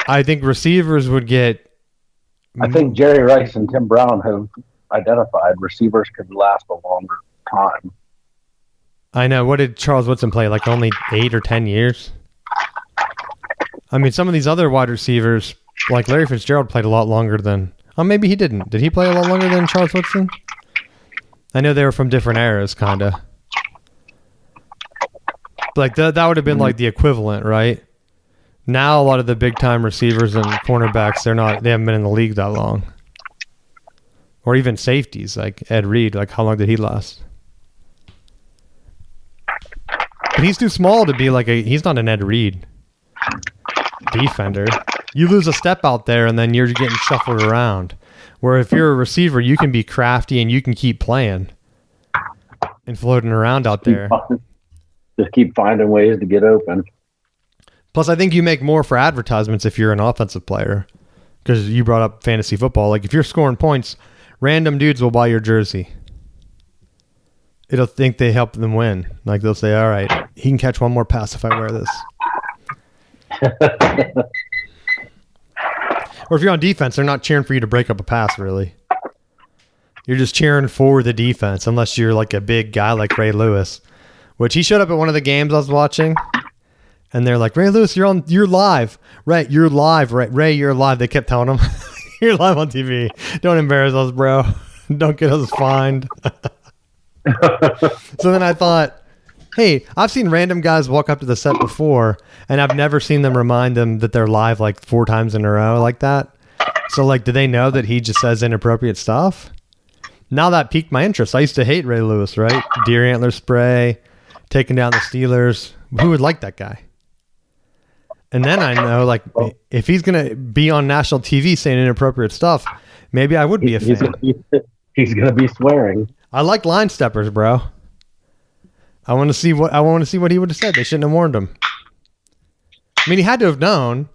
I think receivers would get... I think Jerry Rice and Tim Brown have identified receivers could last a longer time. I know. What did Charles Woodson play? Like only 8 or 10 years? I mean, some of these other wide receivers, like Larry Fitzgerald, played a lot longer than... Oh, maybe he didn't. Did he play a lot longer than Charles Woodson? I know they were from different eras, kind of. Like, that would have been like the equivalent, right? Now, a lot of the big-time receivers and cornerbacks, they haven't been in the league that long. Or even safeties, like Ed Reed. Like, how long did he last? But he's too small to be like he's not an Ed Reed defender. You lose a step out there and then you're getting shuffled around. Where if you're a receiver, you can be crafty and you can keep playing and floating around out there. Just keep finding ways to get open. Plus, I think you make more for advertisements if you're an offensive player. Because you brought up fantasy football. Like, if you're scoring points, random dudes will buy your jersey. It'll think they help them win. Like, they'll say, all right, he can catch one more pass if I wear this. Or if you're on defense, they're not cheering for you to break up a pass, really. You're just cheering for the defense, unless you're like a big guy like Ray Lewis, which he showed up at one of the games I was watching, and they're like, Ray Lewis, you're live. Right, you're live. Right, Ray, you're live. They kept telling him, you're live on TV. Don't embarrass us, bro. Don't get us fined. So then I thought, hey, I've seen random guys walk up to the set before, and I've never seen them remind them that they're live like 4 times in a row like that. So, like, do they know that he just says inappropriate stuff? Now that piqued my interest. I used to hate Ray Lewis, right? Deer antler spray, taking down the Steelers. Who would like that guy? And then I know, like, if he's going to be on national TV saying inappropriate stuff, maybe I would be a fan. He's going to be swearing. I like line steppers, bro. I want to see what he would have said. They shouldn't have warned him. I mean, he had to have known.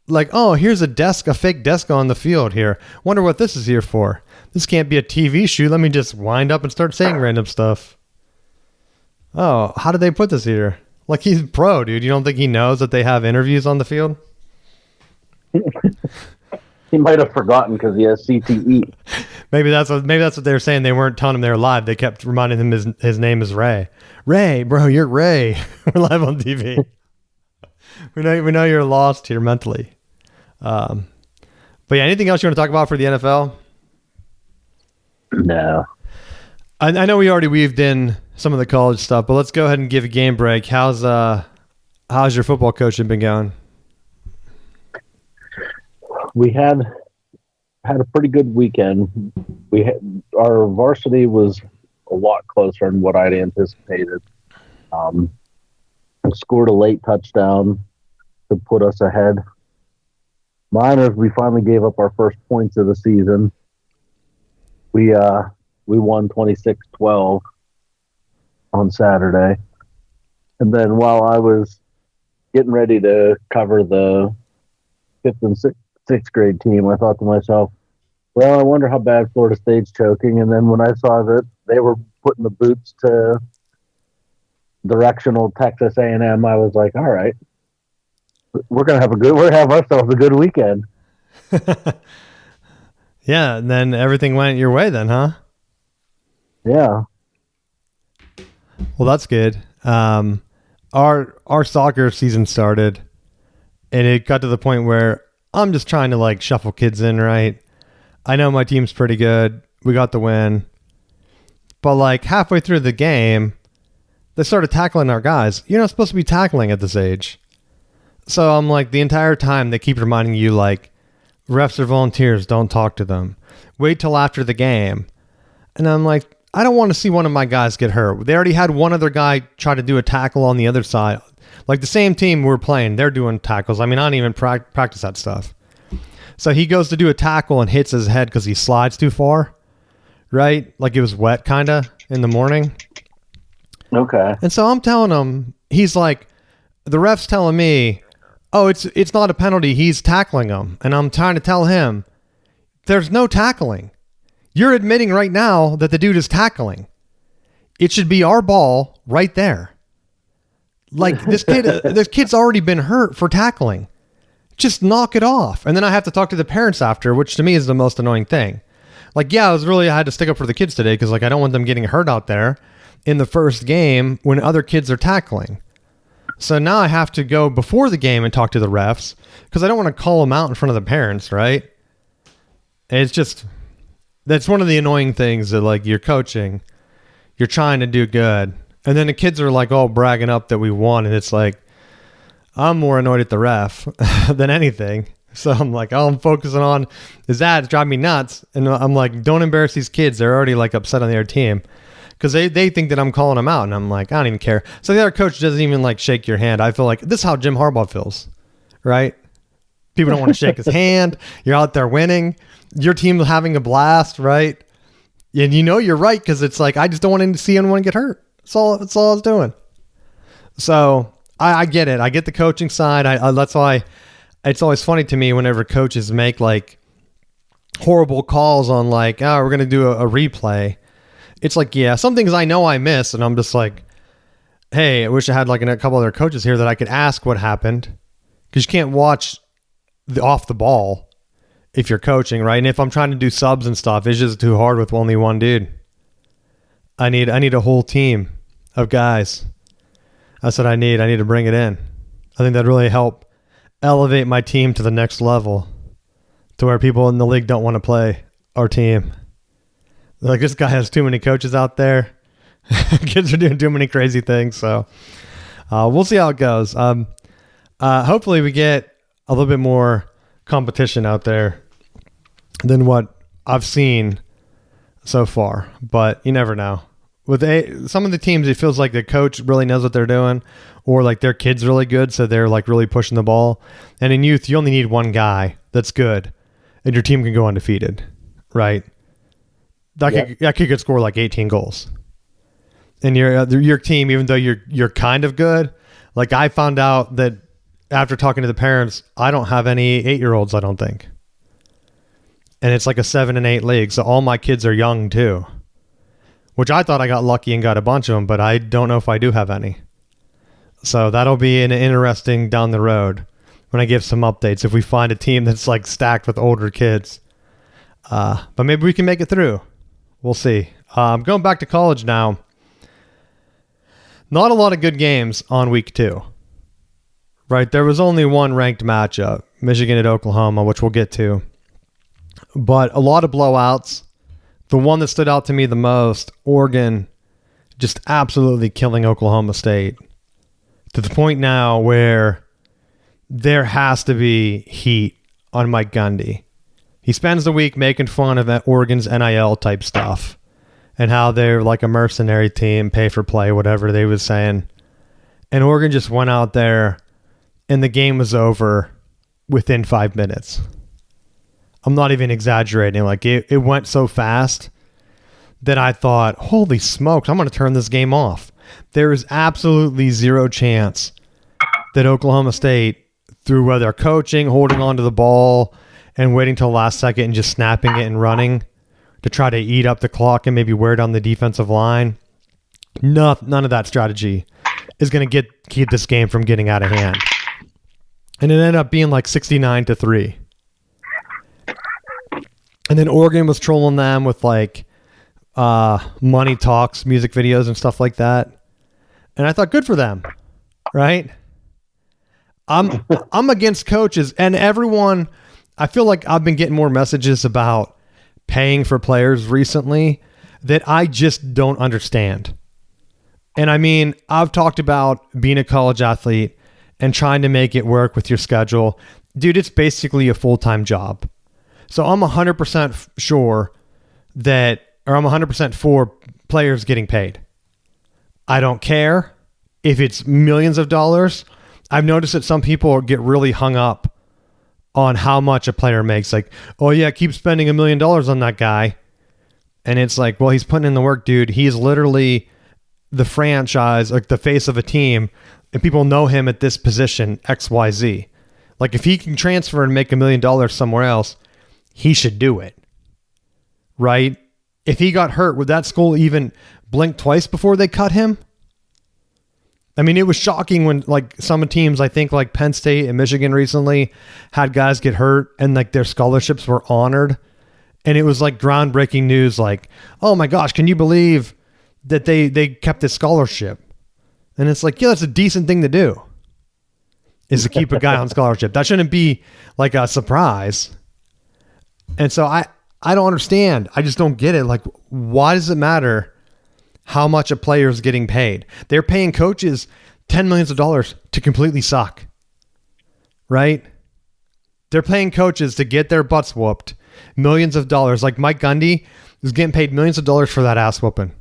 Like, oh, here's a fake desk on the field here. Wonder what this is here for. This can't be a TV shoot. Let me just wind up and start saying random stuff. Oh, how did they put this here? Like, he's pro, dude. You don't think he knows that they have interviews on the field? He might have forgotten because he has CTE. Maybe that's what they were saying. They weren't telling him they were live. They kept reminding him his name is Ray. Ray, bro, you're Ray. We're live on TV. We know you're lost here mentally. But yeah, anything else you want to talk about for the NFL? No. I know we already weaved in some of the college stuff, but let's go ahead and give a game break. How's your football coaching been going? We had a pretty good weekend. We had our varsity was a lot closer than what I'd anticipated. Scored a late touchdown to put us ahead. Minors, we finally gave up our first points of the season. We won 26-12 on Saturday. And then while I was getting ready to cover the 5th and 6th grade team, I thought to myself, well, I wonder how bad Florida State's choking. And then when I saw that they were putting the boots to directional Texas A&M, I was like, all right, we're gonna have ourselves a good weekend. Yeah, and then everything went your way then, huh? Yeah. Well, that's good. Our soccer season started, and it got to the point where I'm just trying to like shuffle kids in, right? I know my team's pretty good. We got the win. But like halfway through the game, they started tackling our guys. You're not supposed to be tackling at this age. So I'm like, the entire time they keep reminding you like, refs are volunteers, don't talk to them. Wait till after the game. And I'm like, I don't want to see one of my guys get hurt. They already had one other guy try to do a tackle on the other side. Like the same team we're playing, they're doing tackles. I mean, I don't even practice that stuff. So he goes to do a tackle and hits his head because he slides too far, right? Like it was wet kind of in the morning. Okay. And so I'm telling him, he's like, the ref's telling me, oh, it's not a penalty. He's tackling him. And I'm trying to tell him, there's no tackling. You're admitting right now that the dude is tackling. It should be our ball right there. Like this kid's already been hurt for tackling. Just knock it off. And then I have to talk to the parents after, which to me is the most annoying thing. Like, yeah, I had to stick up for the kids today because like I don't want them getting hurt out there in the first game when other kids are tackling. So now I have to go before the game and talk to the refs because I don't want to call them out in front of the parents, right? It's just, that's one of the annoying things that like you're coaching, you're trying to do good. And then the kids are like all bragging up that we won. And it's like, I'm more annoyed at the ref than anything. So I'm like, all I'm focusing on is that. It's driving me nuts. And I'm like, don't embarrass these kids. They're already like upset on their team. Because they think that I'm calling them out. And I'm like, I don't even care. So the other coach doesn't even like shake your hand. I feel like this is how Jim Harbaugh feels, right? People don't want to shake his hand. You're out there winning. Your team's having a blast, right? And you know you're right because it's like, I just don't want to see anyone get hurt. That's all I was doing. So I get it. I get the coaching side. That's why it's always funny to me whenever coaches make like horrible calls on like, oh, we're going to do a replay. It's like, yeah, some things I know I miss, and I'm just like, hey, I wish I had like a couple other coaches here that I could ask what happened, because you can't watch off the ball if you're coaching, right? And if I'm trying to do subs and stuff, it's just too hard with only one dude. I need a whole team of guys. That's what I need. I need to bring it in. I think that'd really help elevate my team to the next level, to where people in the league don't want to play our team. Like, this guy has too many coaches out there. Kids are doing too many crazy things. So we'll see how it goes. Hopefully we get a little bit more competition out there than what I've seen so far. But you never know. With some of the teams, it feels like the coach really knows what they're doing, or like their kid's really good, so they're like really pushing the ball. And in youth, you only need one guy that's good, and your team can go undefeated, right? That kid could score like 18 goals. And your team, even though you're kind of good, like I found out that after talking to the parents, I don't have any 8-year-olds, I don't think. And it's like a 7 and 8 league, so all my kids are young too. Which I thought I got lucky and got a bunch of them, but I don't know if I do have any. So that'll be an interesting down the road when I give some updates, if we find a team that's like stacked with older kids. But maybe we can make it through. We'll see. Going back to college now. Not a lot of good games on week 2. Right? There was only one ranked matchup, Michigan at Oklahoma, which we'll get to. But a lot of blowouts. The one that stood out to me the most, Oregon just absolutely killing Oklahoma State. To the point now where there has to be heat on Mike Gundy. He spends the week making fun of Oregon's NIL type stuff and how they're like a mercenary team, pay for play, whatever they was saying. And Oregon just went out there and the game was over within 5 minutes. I'm not even exaggerating. Like it went so fast that I thought, holy smokes, I'm going to turn this game off. There is absolutely zero chance that Oklahoma State, through whether coaching, holding on to the ball, and waiting till the last second and just snapping it and running to try to eat up the clock and maybe wear down the defensive line, none of that strategy is going to keep this game from getting out of hand. And it ended up being like 69-3. And then Oregon was trolling them with like money talks, music videos, and stuff like that. And I thought, good for them, right? I'm against coaches and everyone. I feel like I've been getting more messages about paying for players recently that I just don't understand. And I mean, I've talked about being a college athlete and trying to make it work with your schedule. Dude, it's basically a full-time job. So I'm 100% sure that, or I'm 100% for players getting paid. I don't care if it's millions of dollars. I've noticed that some people get really hung up on how much a player makes. Like, oh yeah, keep spending $1 million on that guy. And it's like, well, he's putting in the work, dude. He's literally the franchise, like the face of a team, and people know him at this position, XYZ. Like if he can transfer and make $1 million somewhere else, he should do it. Right? If he got hurt, would that school even blink twice before they cut him? I mean, it was shocking when like some teams, I think like Penn State and Michigan recently had guys get hurt and like their scholarships were honored. And it was like groundbreaking news. Like, oh my gosh, can you believe that they kept this scholarship? And it's like, yeah, that's a decent thing to do, is to keep a guy on scholarship. That shouldn't be like a surprise. And so I don't understand. I just don't get it. Like, why does it matter how much a player is getting paid? They're paying coaches $10 million to completely suck, right? They're paying coaches to get their butts whooped millions of dollars. Like Mike Gundy is getting paid millions of dollars for that ass whooping.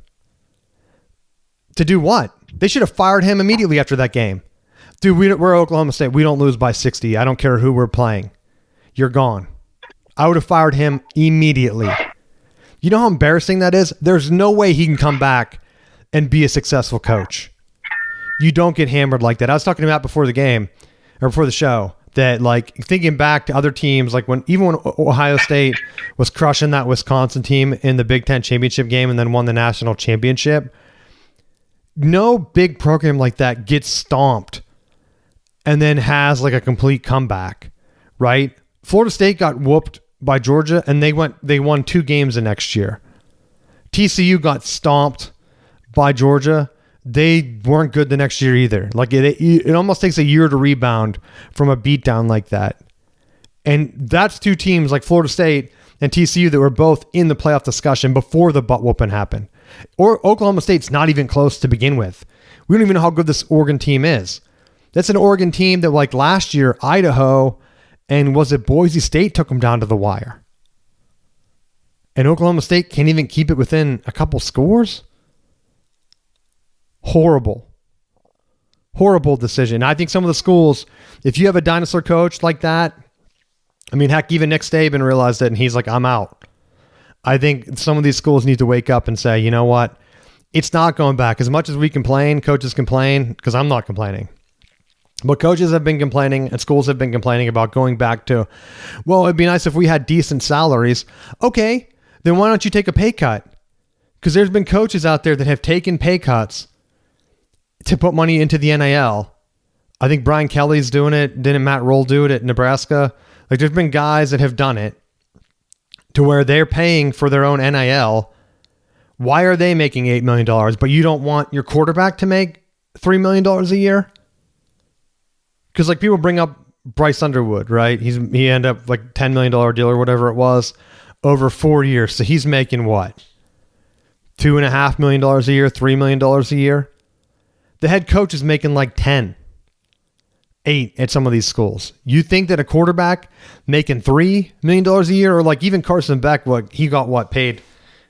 To do what? They should have fired him immediately after that game. Dude, we're Oklahoma State. We don't lose by 60. I don't care who we're playing. You're gone. I would have fired him immediately. You know how embarrassing that is? There's no way he can come back and be a successful coach. You don't get hammered like that. I was talking about before the game, or before the show, that like thinking back to other teams, like when Ohio State was crushing that Wisconsin team in the Big Ten championship game and then won the national championship, no big program like that gets stomped and then has like a complete comeback, right? Florida State got whooped by Georgia and they won 2 games the next year. TCU got stomped by Georgia. They weren't good the next year either. Like it almost takes a year to rebound from a beatdown like that. And that's 2 teams like Florida State and TCU that were both in the playoff discussion before the butt whooping happened. Or Oklahoma State's not even close to begin with. We don't even know how good this Oregon team is. That's an Oregon team that like last year, Idaho and was it Boise State took them down to the wire. And Oklahoma State can't even keep it within a couple scores. Horrible decision. I think some of the schools, if you have a dinosaur coach like that, I mean, heck, even Nick Saban realized it and he's like, I'm out. I think some of these schools need to wake up and say, you know what? It's not going back. As much as we complain, coaches complain, because I'm not complaining. But coaches have been complaining and schools have been complaining about going back to, well, it'd be nice if we had decent salaries. Okay, then why don't you take a pay cut? Because there's been coaches out there that have taken pay cuts to put money into the NIL. I think Brian Kelly's doing it. Didn't Matt Roll do it at Nebraska? Like there's been guys that have done it to where they're paying for their own NIL. Why are they making $8 million, but you don't want your quarterback to make $3 million a year? Because like people bring up Bryce Underwood, right? He ended up like $10 million deal or whatever it was over 4 years. So he's making what? $2.5 million a year, $3 million a year. The head coach is making like 10. 8 at some of these schools. You think that a quarterback making $3 million a year, or like even Carson Beck, he got paid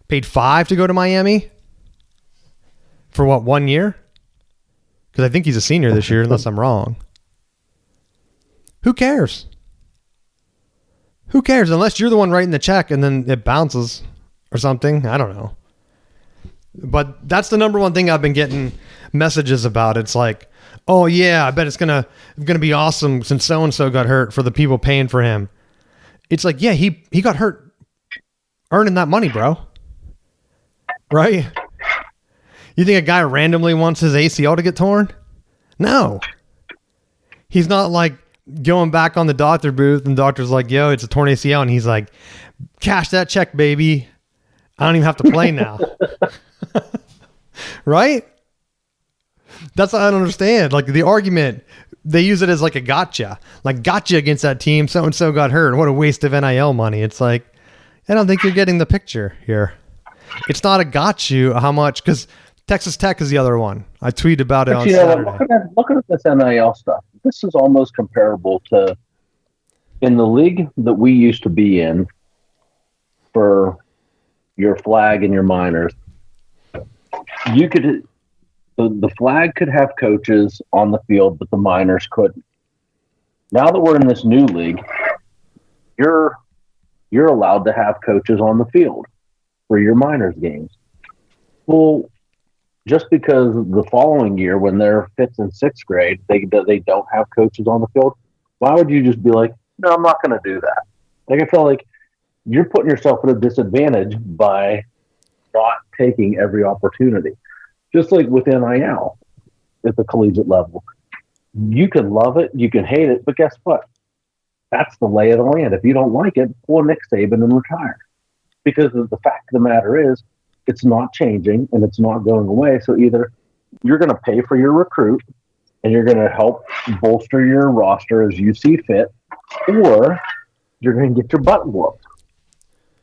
$5 to go to Miami for 1 year? Because I think he's a senior this year, unless I'm wrong. Who cares? Who cares? Unless you're the one writing the check and then it bounces or something. I don't know. But that's the number one thing I've been getting messages about. It's like, oh yeah, I bet it's gonna be awesome since so and so got hurt for the people paying for him. It's like, yeah, he got hurt earning that money, bro. Right? You think a guy randomly wants his ACL to get torn? No. He's not like going back on the doctor booth and the doctor's like, yo, it's a torn ACL. And he's like, cash that check, baby. I don't even have to play now. Right? That's what I don't understand. Like the argument, they use it as like a gotcha. Like gotcha against that team. So-and-so got hurt. What a waste of NIL money. It's like, I don't think you're getting the picture here. It's not a got you how much, because Texas Tech is the other one. I tweeted about it on Saturday. Look at this NIL stuff. This is almost comparable to in the league that we used to be in for your flag and your minors. You could the flag could have coaches on the field, but the minors couldn't. Now that we're in this new league, you're allowed to have coaches on the field for your minors games. Well, just because the following year, when they're 5th and 6th grade, they don't have coaches on the field, why would you just be like, no, I'm not going to do that? Like, I feel like you're putting yourself at a disadvantage by not taking every opportunity. Just like with NIL at the collegiate level. You can love it, you can hate it, but guess what? That's the lay of the land. If you don't like it, pull Nick Saban and retire. Because the fact of the matter is, it's not changing and it's not going away. So either you're going to pay for your recruit and you're going to help bolster your roster as you see fit, or you're going to get your butt whooped.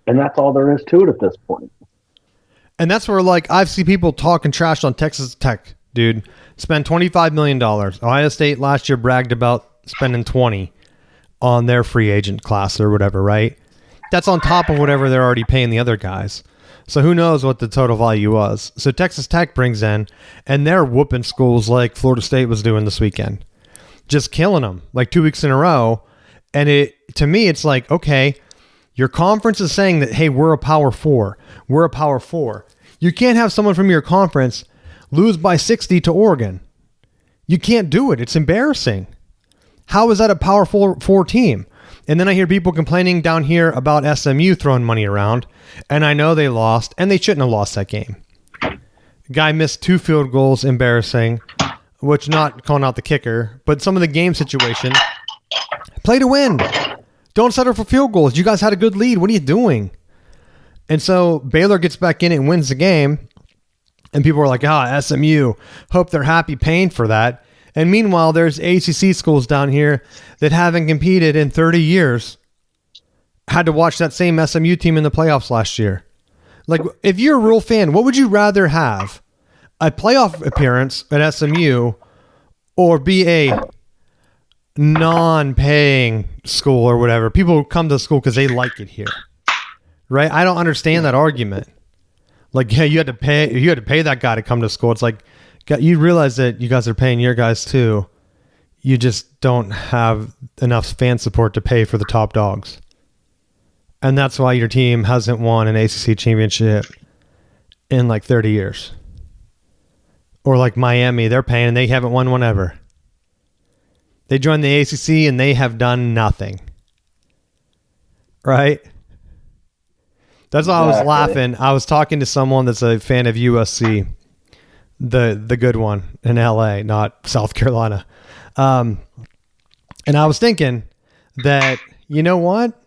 And that's all there is to it at this point. And that's where, like, I've seen people talking trash on Texas Tech, dude. Spend $25 million. Ohio State last year bragged about spending $20 on their free agent class or whatever, right? That's on top of whatever they're already paying the other guys. So who knows what the total value was. So Texas Tech brings in, and they're whooping schools like Florida State was doing this weekend. Just killing them, like 2 weeks in a row. And to me, it's like, okay, your conference is saying that, hey, we're a Power 4. We're a Power 4. You can't have someone from your conference lose by 60 to Oregon. You can't do it. It's embarrassing. How is that a Power 4 team? And then I hear people complaining down here about SMU throwing money around. And I know they lost, and they shouldn't have lost that game. Guy missed 2 field goals, embarrassing, which not calling out the kicker, but some of the game situation. Play to win. Don't settle for field goals. You guys had a good lead. What are you doing? And so Baylor gets back in and wins the game. And people are like, SMU. Hope they're happy paying for that. And meanwhile, there's ACC schools down here that haven't competed in 30 years. Had to watch that same SMU team in the playoffs last year. Like, if you're a real fan, what would you rather have? A playoff appearance at SMU or be a non-paying school or whatever? People come to school because they like it here. Right? I don't understand that argument. Like, yeah, you had to pay that guy to come to school. It's like, you realize that you guys are paying your guys too. You just don't have enough fan support to pay for the top dogs. And that's why your team hasn't won an ACC championship in like 30 years. Or like Miami, they're paying and they haven't won one ever. They joined the ACC and they have done nothing. Right? That's why I was laughing. I was talking to someone that's a fan of USC. The good one in LA, not South Carolina. And I was thinking that, you know what?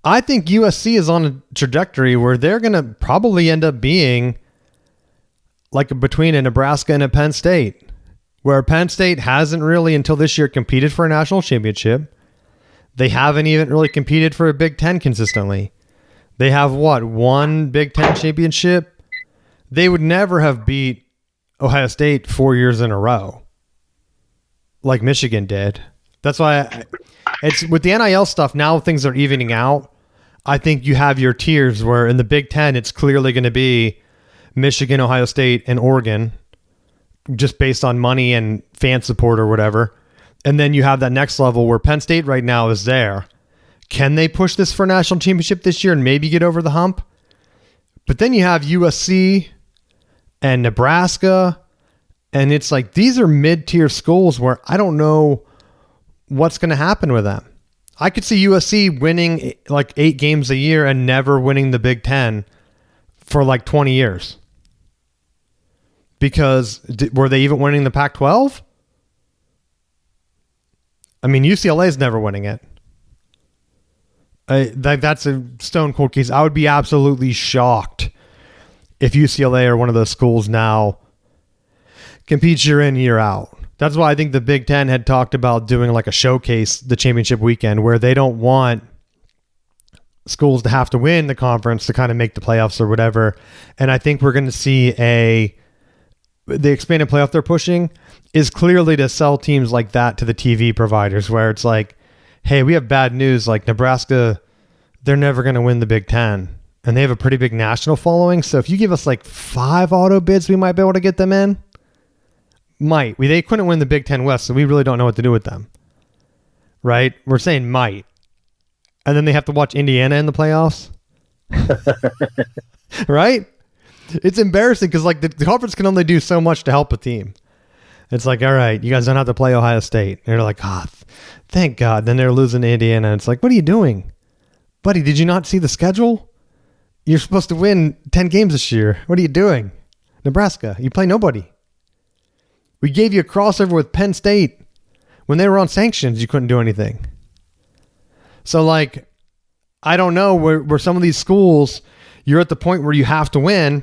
I think USC is on a trajectory where they're going to probably end up being like between a Nebraska and a Penn State, where Penn State hasn't really until this year competed for a national championship. They haven't even really competed for a Big Ten consistently. They have one Big Ten championship? They would never have beat Ohio State 4 years in a row. like Michigan did. That's why it's with the NIL stuff now, things are evening out. I think you have your tiers where in the Big Ten, it's clearly going to be Michigan, Ohio State, and Oregon, just based on money and fan support or whatever. And then you have that next level where Penn State right now is there. Can they push this for a national championship this year and maybe get over the hump? But then you have USC and Nebraska. And it's like, these are mid-tier schools where I don't know what's going to happen with them. I could see USC winning like 8 games a year and never winning the Big Ten for like 20 years. Because were they even winning the Pac-12? I mean, UCLA is never winning it. That's a stone cold case. I would be absolutely shocked if UCLA or one of those schools now competes year in, year out. That's why I think the Big Ten had talked about doing like a showcase the championship weekend where they don't want schools to have to win the conference to kind of make the playoffs or whatever. And I think we're going to see the expanded playoff they're pushing is clearly to sell teams like that to the TV providers where it's like, hey, we have bad news. Like Nebraska, they're never going to win the Big Ten. And they have a pretty big national following. So if you give us like 5 auto bids, we might be able to get them in. They couldn't win the Big Ten West, so we really don't know what to do with them. Right? We're saying might. And then they have to watch Indiana in the playoffs. Right? It's embarrassing because like the conference can only do so much to help a team. It's like, all right, you guys don't have to play Ohio State. And they're like, thank God. Then they're losing to Indiana. And it's like, what are you doing? Buddy, did you not see the schedule? You're supposed to win 10 games this year. What are you doing? Nebraska, you play nobody. We gave you a crossover with Penn State. When they were on sanctions, you couldn't do anything. So, like, I don't know where some of these schools, you're at the point where you have to win.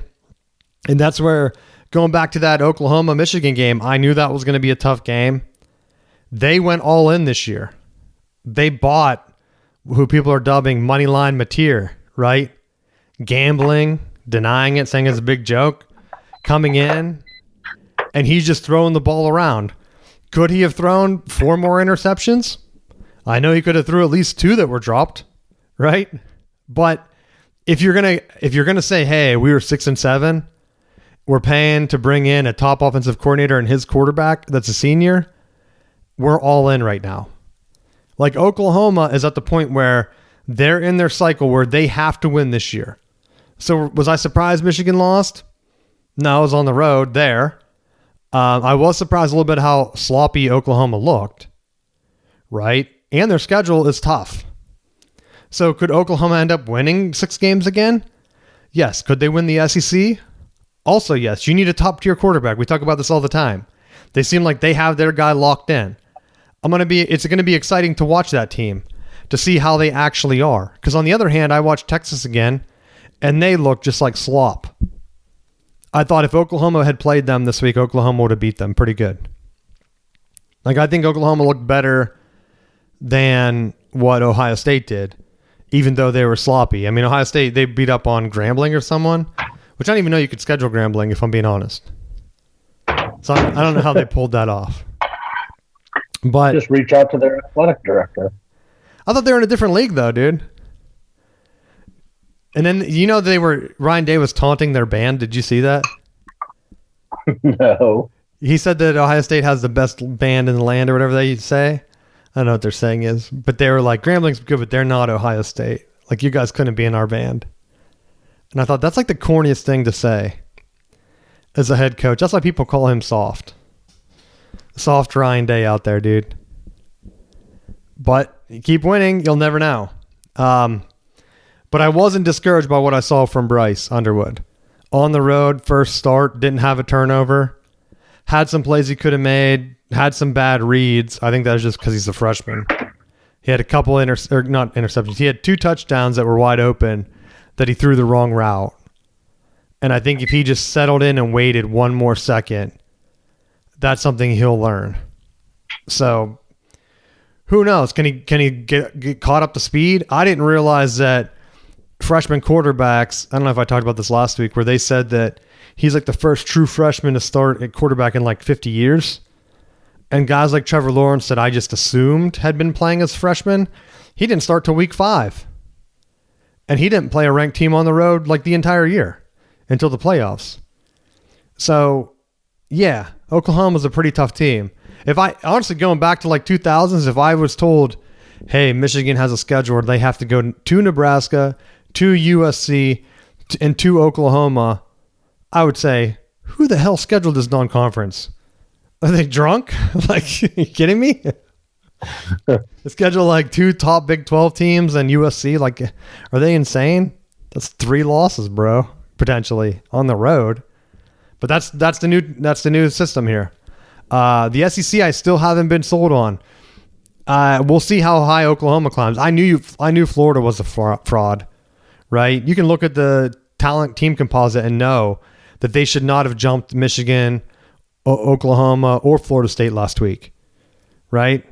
And that's where, going back to that Oklahoma-Michigan game, I knew that was going to be a tough game. They went all in this year. They bought who people are dubbing Moneyline Mateer, right? Gambling, denying it, saying it's a big joke, coming in, and he's just throwing the ball around. Could he have thrown 4 more interceptions? I know he could have threw at least 2 that were dropped, right? But if you're gonna say, hey, we were 6-7, we're paying to bring in a top offensive coordinator and his quarterback that's a senior, we're all in right now. Like Oklahoma is at the point where they're in their cycle where they have to win this year. So was I surprised Michigan lost? No, I was on the road there. I was surprised a little bit how sloppy Oklahoma looked, right? And their schedule is tough. So could Oklahoma end up winning 6 games again? Yes. Could they win the SEC? Also, yes. You need a top-tier quarterback. We talk about this all the time. They seem like they have their guy locked in. It's going to be exciting to watch that team to see how they actually are. Because on the other hand, I watched Texas again, and they look just like slop. I thought if Oklahoma had played them this week, Oklahoma would have beat them pretty good. Like, I think Oklahoma looked better than what Ohio State did, even though they were sloppy. I mean, Ohio State, they beat up on Grambling or someone, which I don't even know you could schedule Grambling, if I'm being honest. So I don't know how they pulled that off. But just reach out to their athletic director. I thought they were in a different league, though, dude. And then, Ryan Day was taunting their band. Did you see that? No. He said that Ohio State has the best band in the land or whatever they say. I don't know what their saying is. But they were like, Grambling's good, but they're not Ohio State. Like, you guys couldn't be in our band. And I thought, that's like the corniest thing to say as a head coach. That's why people call him soft. Soft Ryan Day out there, dude. But you keep winning, you'll never know. But I wasn't discouraged by what I saw from Bryce Underwood. On the road, first start, didn't have a turnover. Had some plays he could have made. Had some bad reads. I think that was just because he's a freshman. He had a couple not interceptions. He had 2 touchdowns that were wide open that he threw the wrong route. And I think if he just settled in and waited 1 more second, that's something he'll learn. So who knows? Can he get caught up to speed? I didn't realize that freshman quarterbacks, I don't know if I talked about this last week, where they said that he's like the first true freshman to start at quarterback in like 50 years. And guys like Trevor Lawrence that I just assumed had been playing as freshmen, he didn't start till week 5. And he didn't play a ranked team on the road like the entire year until the playoffs. So, yeah, Oklahoma's a pretty tough team. If I honestly going back to like 2000s, if I was told, hey, Michigan has a schedule where they have to go to Nebraska, to USC, and to Oklahoma, I would say, who the hell scheduled this non-conference? Are they drunk? Like, are you kidding me? They schedule like 2 top Big 12 teams and USC. Like, are they insane? That's 3 losses, bro, potentially on the road. But that's the new system here. The SEC I still haven't been sold on. We'll see how high Oklahoma climbs. I knew Florida was a fraud, right? You can look at the talent team composite and know that they should not have jumped Michigan, Oklahoma, or Florida State last week, right?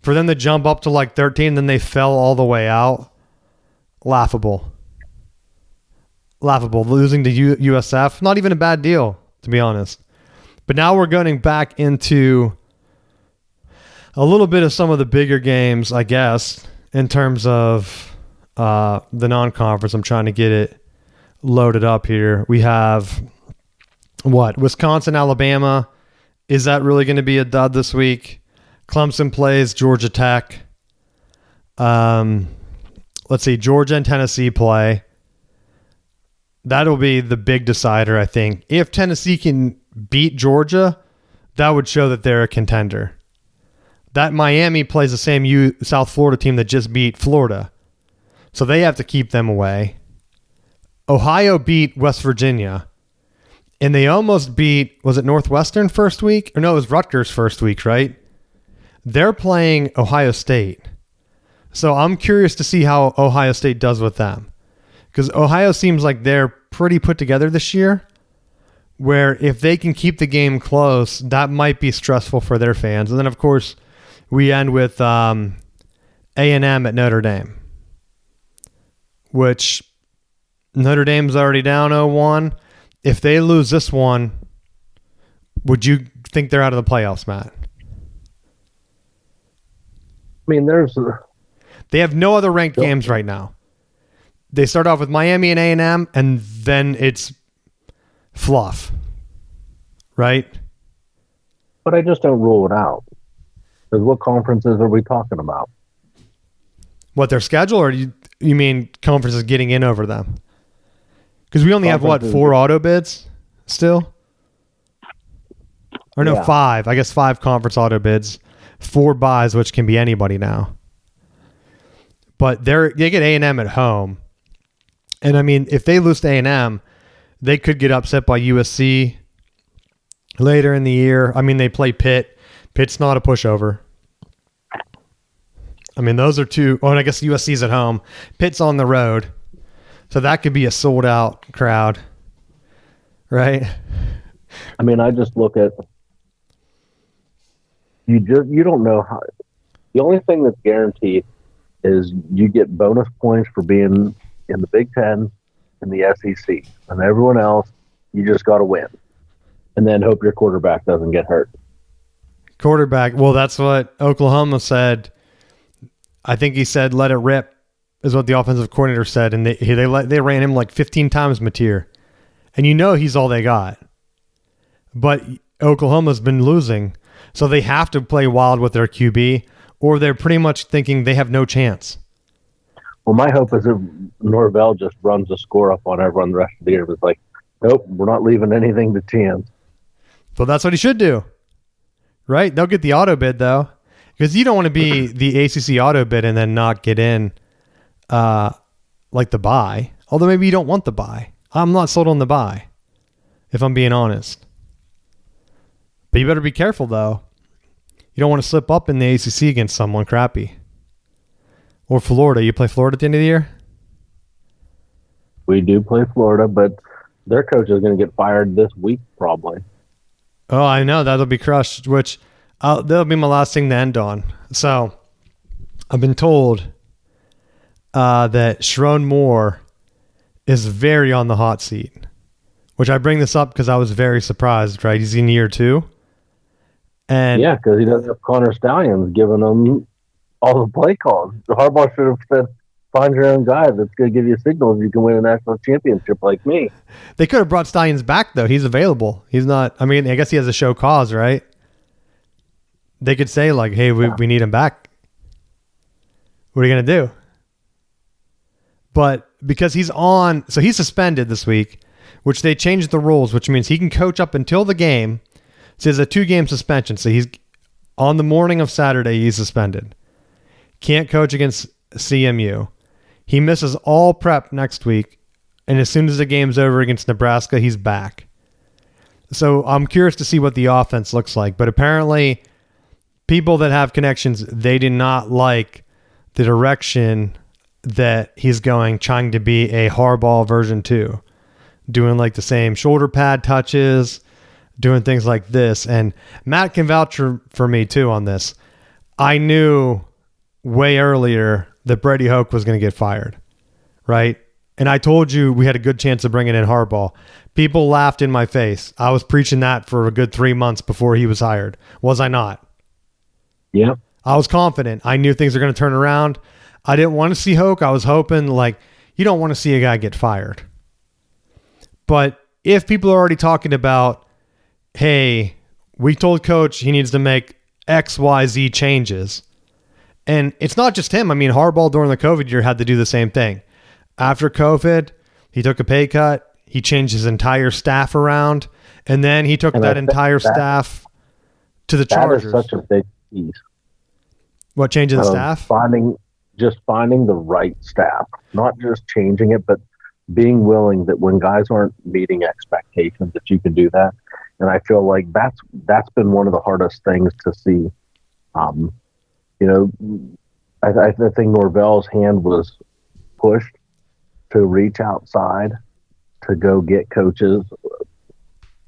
For them to jump up to like 13, then they fell all the way out. Laughable. Losing to USF, not even a bad deal, to be honest. But now we're going back into a little bit of some of the bigger games, I guess, in terms of the non-conference. I'm trying to get it loaded up here. We have, Wisconsin, Alabama. Is that really going to be a dud this week? Clemson plays Georgia Tech. Let's see, Georgia and Tennessee play. That'll be the big decider, I think. If Tennessee can beat Georgia, that would show that they're a contender. That Miami plays the same South Florida team that just beat Florida. So they have to keep them away. Ohio beat West Virginia. And they almost beat, was it Northwestern first week? Or no, it was Rutgers first week, right? They're playing Ohio State. So I'm curious to see how Ohio State does with them. Because Ohio seems like they're pretty put together this year, where if they can keep the game close, that might be stressful for their fans. And then, of course, we end with A&M at Notre Dame, which Notre Dame's already down 0-1. If they lose this one, would you think they're out of the playoffs, Matt? I mean, they have no other ranked games right now. They start off with Miami and A&M, and then it's fluff, right? But I just don't rule it out. Because what conferences are we talking about? What, their schedule, or you mean conferences getting in over them? Because we only have, 4 auto bids still? Or no, yeah. 5. I guess 5 conference auto bids. 4 buys, which can be anybody now. But they get A&M at home. And, I mean, if they lose to A&M, they could get upset by USC later in the year. I mean, they play Pitt. Pitt's not a pushover. I mean, those are 2. Oh, and I guess USC's at home. Pitt's on the road. So that could be a sold-out crowd, right? I mean, I just look at you don't know how. The only thing that's guaranteed is you get bonus points for being in the Big Ten and the SEC, and everyone else, you just got to win, and then hope your quarterback doesn't get hurt. Quarterback, well, that's what Oklahoma said. I think he said, "Let it rip," is what the offensive coordinator said, and they ran him like 15 times, Mateer, and you know he's all they got. But Oklahoma's been losing, so they have to play wild with their QB, or they're pretty much thinking they have no chance. Well, my hope is if Norvell just runs the score up on everyone the rest of the year. It's like, nope, we're not leaving anything to chance. So that's what he should do, right? They'll get the auto bid, though, because you don't want to be the ACC auto bid and then not get in like the bye. Although maybe you don't want the bye. I'm not sold on the bye, if I'm being honest. But you better be careful, though. You don't want to slip up in the ACC against someone crappy. Or Florida. You play Florida at the end of the year? We do play Florida, but their coach is going to get fired this week, probably. Oh, I know. That'll be crushed, which that'll be my last thing to end on. So, I've been told that Sharon Moore is very on the hot seat, which I bring this up because I was very surprised, right? He's in year 2. And Yeah, because he doesn't have Connor Stallions giving him all the play calls. Harbaugh should have said, "Find your own guy that's going to give you signals. You can win a national championship like me." they could have brought Stallions back, though. He's available. He's not. I mean, I guess he has a show cause, right? They could say, like, hey, we need him back. What are you going to do? But because he's suspended this week, which they changed the rules, which means he can coach up until the game. So it's a 2-game suspension. So he's on the morning of Saturday, he's suspended. Can't coach against CMU. He misses all prep next week. And as soon as the game's over against Nebraska, he's back. So I'm curious to see what the offense looks like. But apparently, people that have connections, they did not like the direction that he's going, trying to be a Harbaugh version 2. Doing like the same shoulder pad touches, doing things like this. And Matt can vouch for me too on this. I knew way earlier that Brady Hoke was going to get fired, right? And I told you we had a good chance of bringing in Harbaugh. People laughed in my face. I was preaching that for a good 3 months before he was hired. Was I not? Yeah. I was confident. I knew things were going to turn around. I didn't want to see Hoke. I was hoping, like, you don't want to see a guy get fired. But if people are already talking about, hey, we told coach he needs to make X, Y, Z changes. And it's not just him. I mean, Harbaugh during the COVID year had to do the same thing. After COVID, he took a pay cut. He changed his entire staff around. And then he took that entire staff to the Chargers. That is such a big piece. What, changing the staff? Finding the right staff. Not just changing it, but being willing that when guys aren't meeting expectations that you can do that. And I feel like that's been one of the hardest things to see. I think Norvell's hand was pushed to reach outside to go get coaches,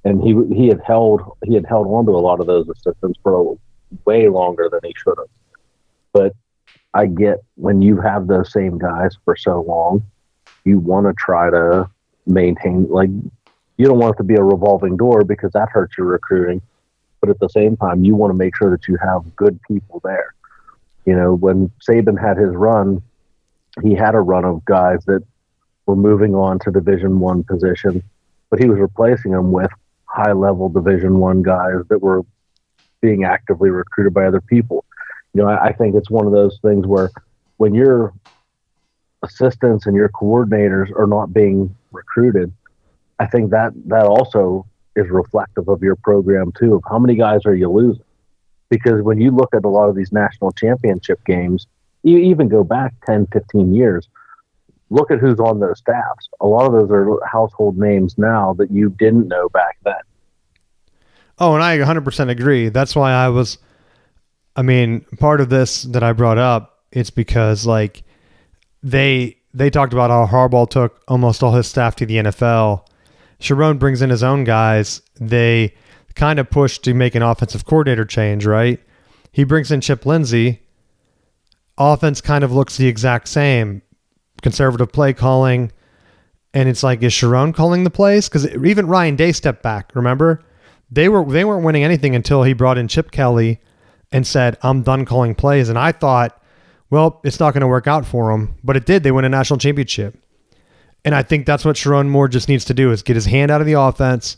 and he had held on to a lot of those assistants for way longer than he should have. But I get when you have those same guys for so long, you want to try to maintain, like, you don't want it to be a revolving door because that hurts your recruiting. But at the same time, you want to make sure that you have good people there. You know, when Saban had his run, he had a run of guys that were moving on to Division I position, but he was replacing them with high-level Division I guys that were being actively recruited by other people. You know, I think it's one of those things where when your assistants and your coordinators are not being recruited, I think that also is reflective of your program too, of how many guys are you losing. Because when you look at a lot of these national championship games, you even go back 10, 15 years, look at who's on those staffs. A lot of those are household names now that you didn't know back then. Oh, and I 100% agree. That's why part of this that I brought up, it's because, like, they talked about how Harbaugh took almost all his staff to the NFL. Sharon brings in his own guys. They kind of pushed to make an offensive coordinator change, right? He brings in Chip Lindsey. Offense kind of looks the exact same. Conservative play calling. And it's like, is Sharon calling the plays? Because even Ryan Day stepped back, remember? They weren't winning anything until he brought in Chip Kelly and said, I'm done calling plays. And I thought, well, it's not going to work out for him. But it did. They win a national championship. And I think that's what Sharon Moore just needs to do, is get his hand out of the offense,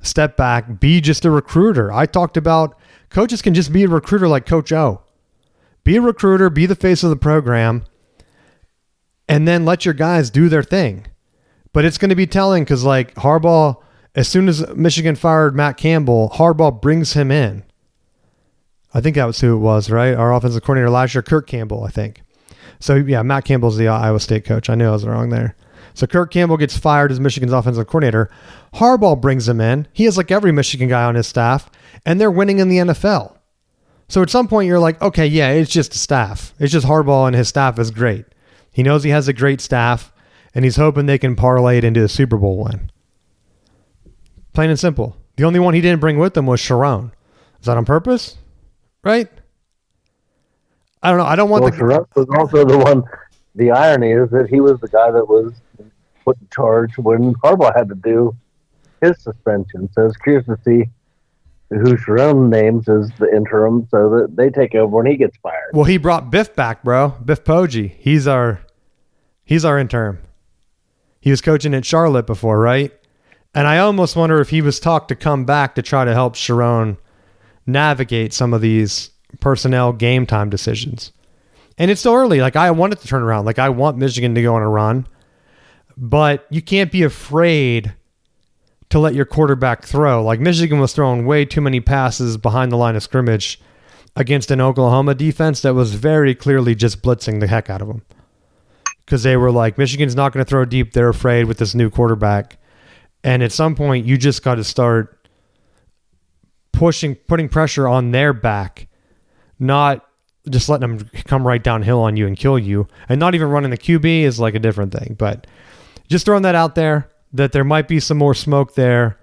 step back, be just a recruiter. I talked about coaches can just be a recruiter like Coach O. Be a recruiter, be the face of the program, and then let your guys do their thing. But it's going to be telling because, like, Harbaugh, as soon as Michigan fired Matt Campbell, Harbaugh brings him in. I think that was who it was, right? Our offensive coordinator last year, Kirk Campbell, I think. So, yeah, Matt Campbell's the Iowa State coach. I knew I was wrong there. So Kirk Campbell gets fired as Michigan's offensive coordinator. Harbaugh brings him in. He has like every Michigan guy on his staff, and they're winning in the NFL. So at some point you're like, okay, yeah, it's just a staff. It's just Harbaugh and his staff is great. He knows he has a great staff, and he's hoping they can parlay it into a Super Bowl win. Plain and simple. The only one he didn't bring with him was Sharon. Is that on purpose? Right? I don't know. I don't want Sharon was also the one. The irony is that he was the guy that was put in charge when Harbaugh had to do his suspension. So it's curious to see who Sharon names as the interim so that they take over when he gets fired. Well, he brought Biff back, bro. Biff Poggi. He's our interim. He was coaching at Charlotte before, right? And I almost wonder if he was talked to come back to try to help Sharon navigate some of these personnel game time decisions. And it's still early. Like, I want it to turn around. Like, I want Michigan to go on a run. But you can't be afraid to let your quarterback throw. Like, Michigan was throwing way too many passes behind the line of scrimmage against an Oklahoma defense that was very clearly just blitzing the heck out of them. Because they were like, Michigan's not going to throw deep. They're afraid with this new quarterback. And at some point, you just got to start putting pressure on their back, not just letting them come right downhill on you and kill you. And not even running the QB is like a different thing. But just throwing that out there, that there might be some more smoke there,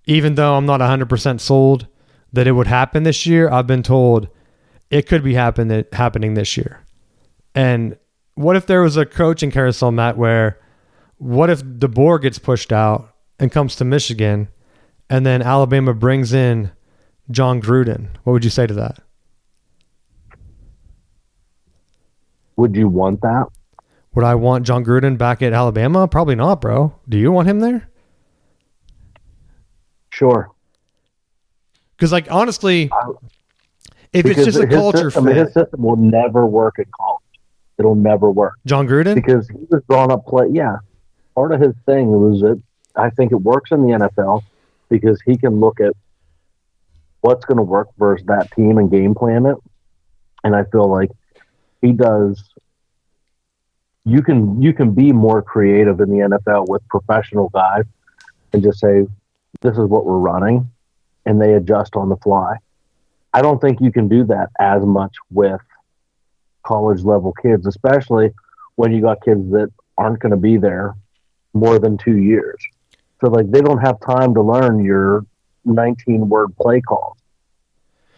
even though I'm not 100% sold that it would happen this year. I've been told it could be happening this year. And what if there was a coaching carousel, Matt, where what if DeBoer gets pushed out and comes to Michigan, and then Alabama brings in John Gruden? What would you say to that? Would you want that? Would I want John Gruden back at Alabama? Probably not, bro. Do you want him there? Sure. Because, like, honestly, if it's just a culture fit. His system will never work at college. It'll never work. John Gruden? Because he was drawn up play. Yeah. Part of his thing was that I think it works in the NFL because he can look at what's going to work versus that team and game plan it. And I feel like he does. You can be more creative in the NFL with professional guys and just say, this is what we're running, and they adjust on the fly. I don't think you can do that as much with college level kids, especially when you got kids that aren't going to be there more than 2 years. So like they don't have time to learn your 19-word play calls.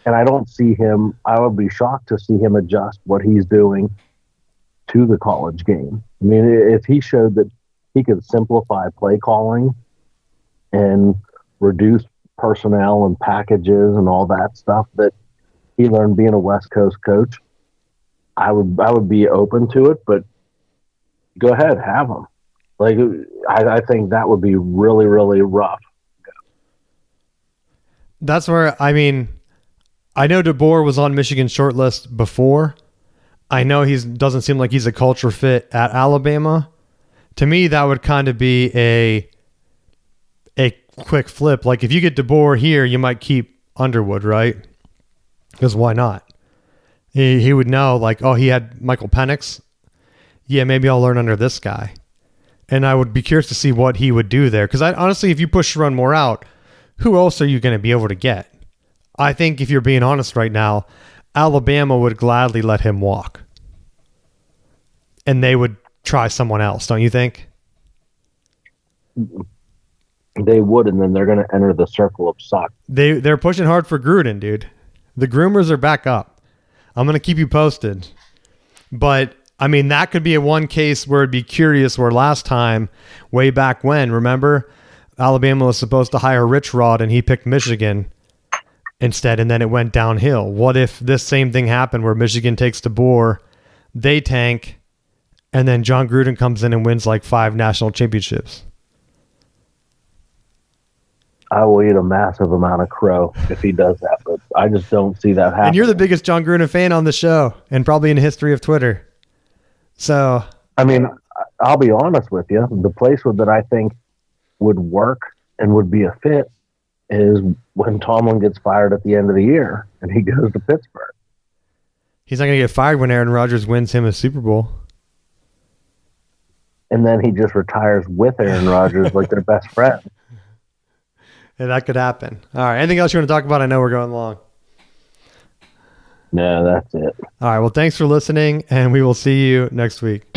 And I don't see him, I would be shocked to see him adjust what he's doing to the college game. I mean, if he showed that he could simplify play calling and reduce personnel and packages and all that stuff that he learned being a West Coast coach, I would be open to it, but go ahead, have him. Like, I think that would be really, really rough. That's where, I mean, I know DeBoer was on Michigan's short list before. I know he doesn't seem like he's a culture fit at Alabama. To me, that would kind of be a quick flip. Like, if you get DeBoer here, you might keep Underwood, right? Because why not? He would know, like, oh, he had Michael Penix. Yeah, maybe I'll learn under this guy. And I would be curious to see what he would do there. Because honestly, if you push Sharon Moore out, who else are you going to be able to get? I think if you're being honest right now, Alabama would gladly let him walk. And they would try someone else, don't you think? They would, and then they're going to enter the circle of suck. They're pushing hard for Gruden, dude. The groomers are back up. I'm going to keep you posted. But, I mean, that could be a one case where it'd be curious where last time, way back when, remember? Alabama was supposed to hire Rich Rod, and he picked Michigan instead, and then it went downhill. What if this same thing happened where Michigan takes DeBoer, they tank, and then John Gruden comes in and wins like 5 national championships? I will eat a massive amount of crow if he does that, but I just don't see that happening. And you're the biggest John Gruden fan on the show, and probably in the history of Twitter. So, I mean, I'll be honest with you. The place that I think would work and would be a fit is when Tomlin gets fired at the end of the year and he goes to Pittsburgh. He's not going to get fired when Aaron Rodgers wins him a Super Bowl. And then he just retires with Aaron Rodgers like they're best friends. And that could happen. All right. Anything else you want to talk about? I know we're going long. No, that's it. All right. Well, thanks for listening, and we will see you next week.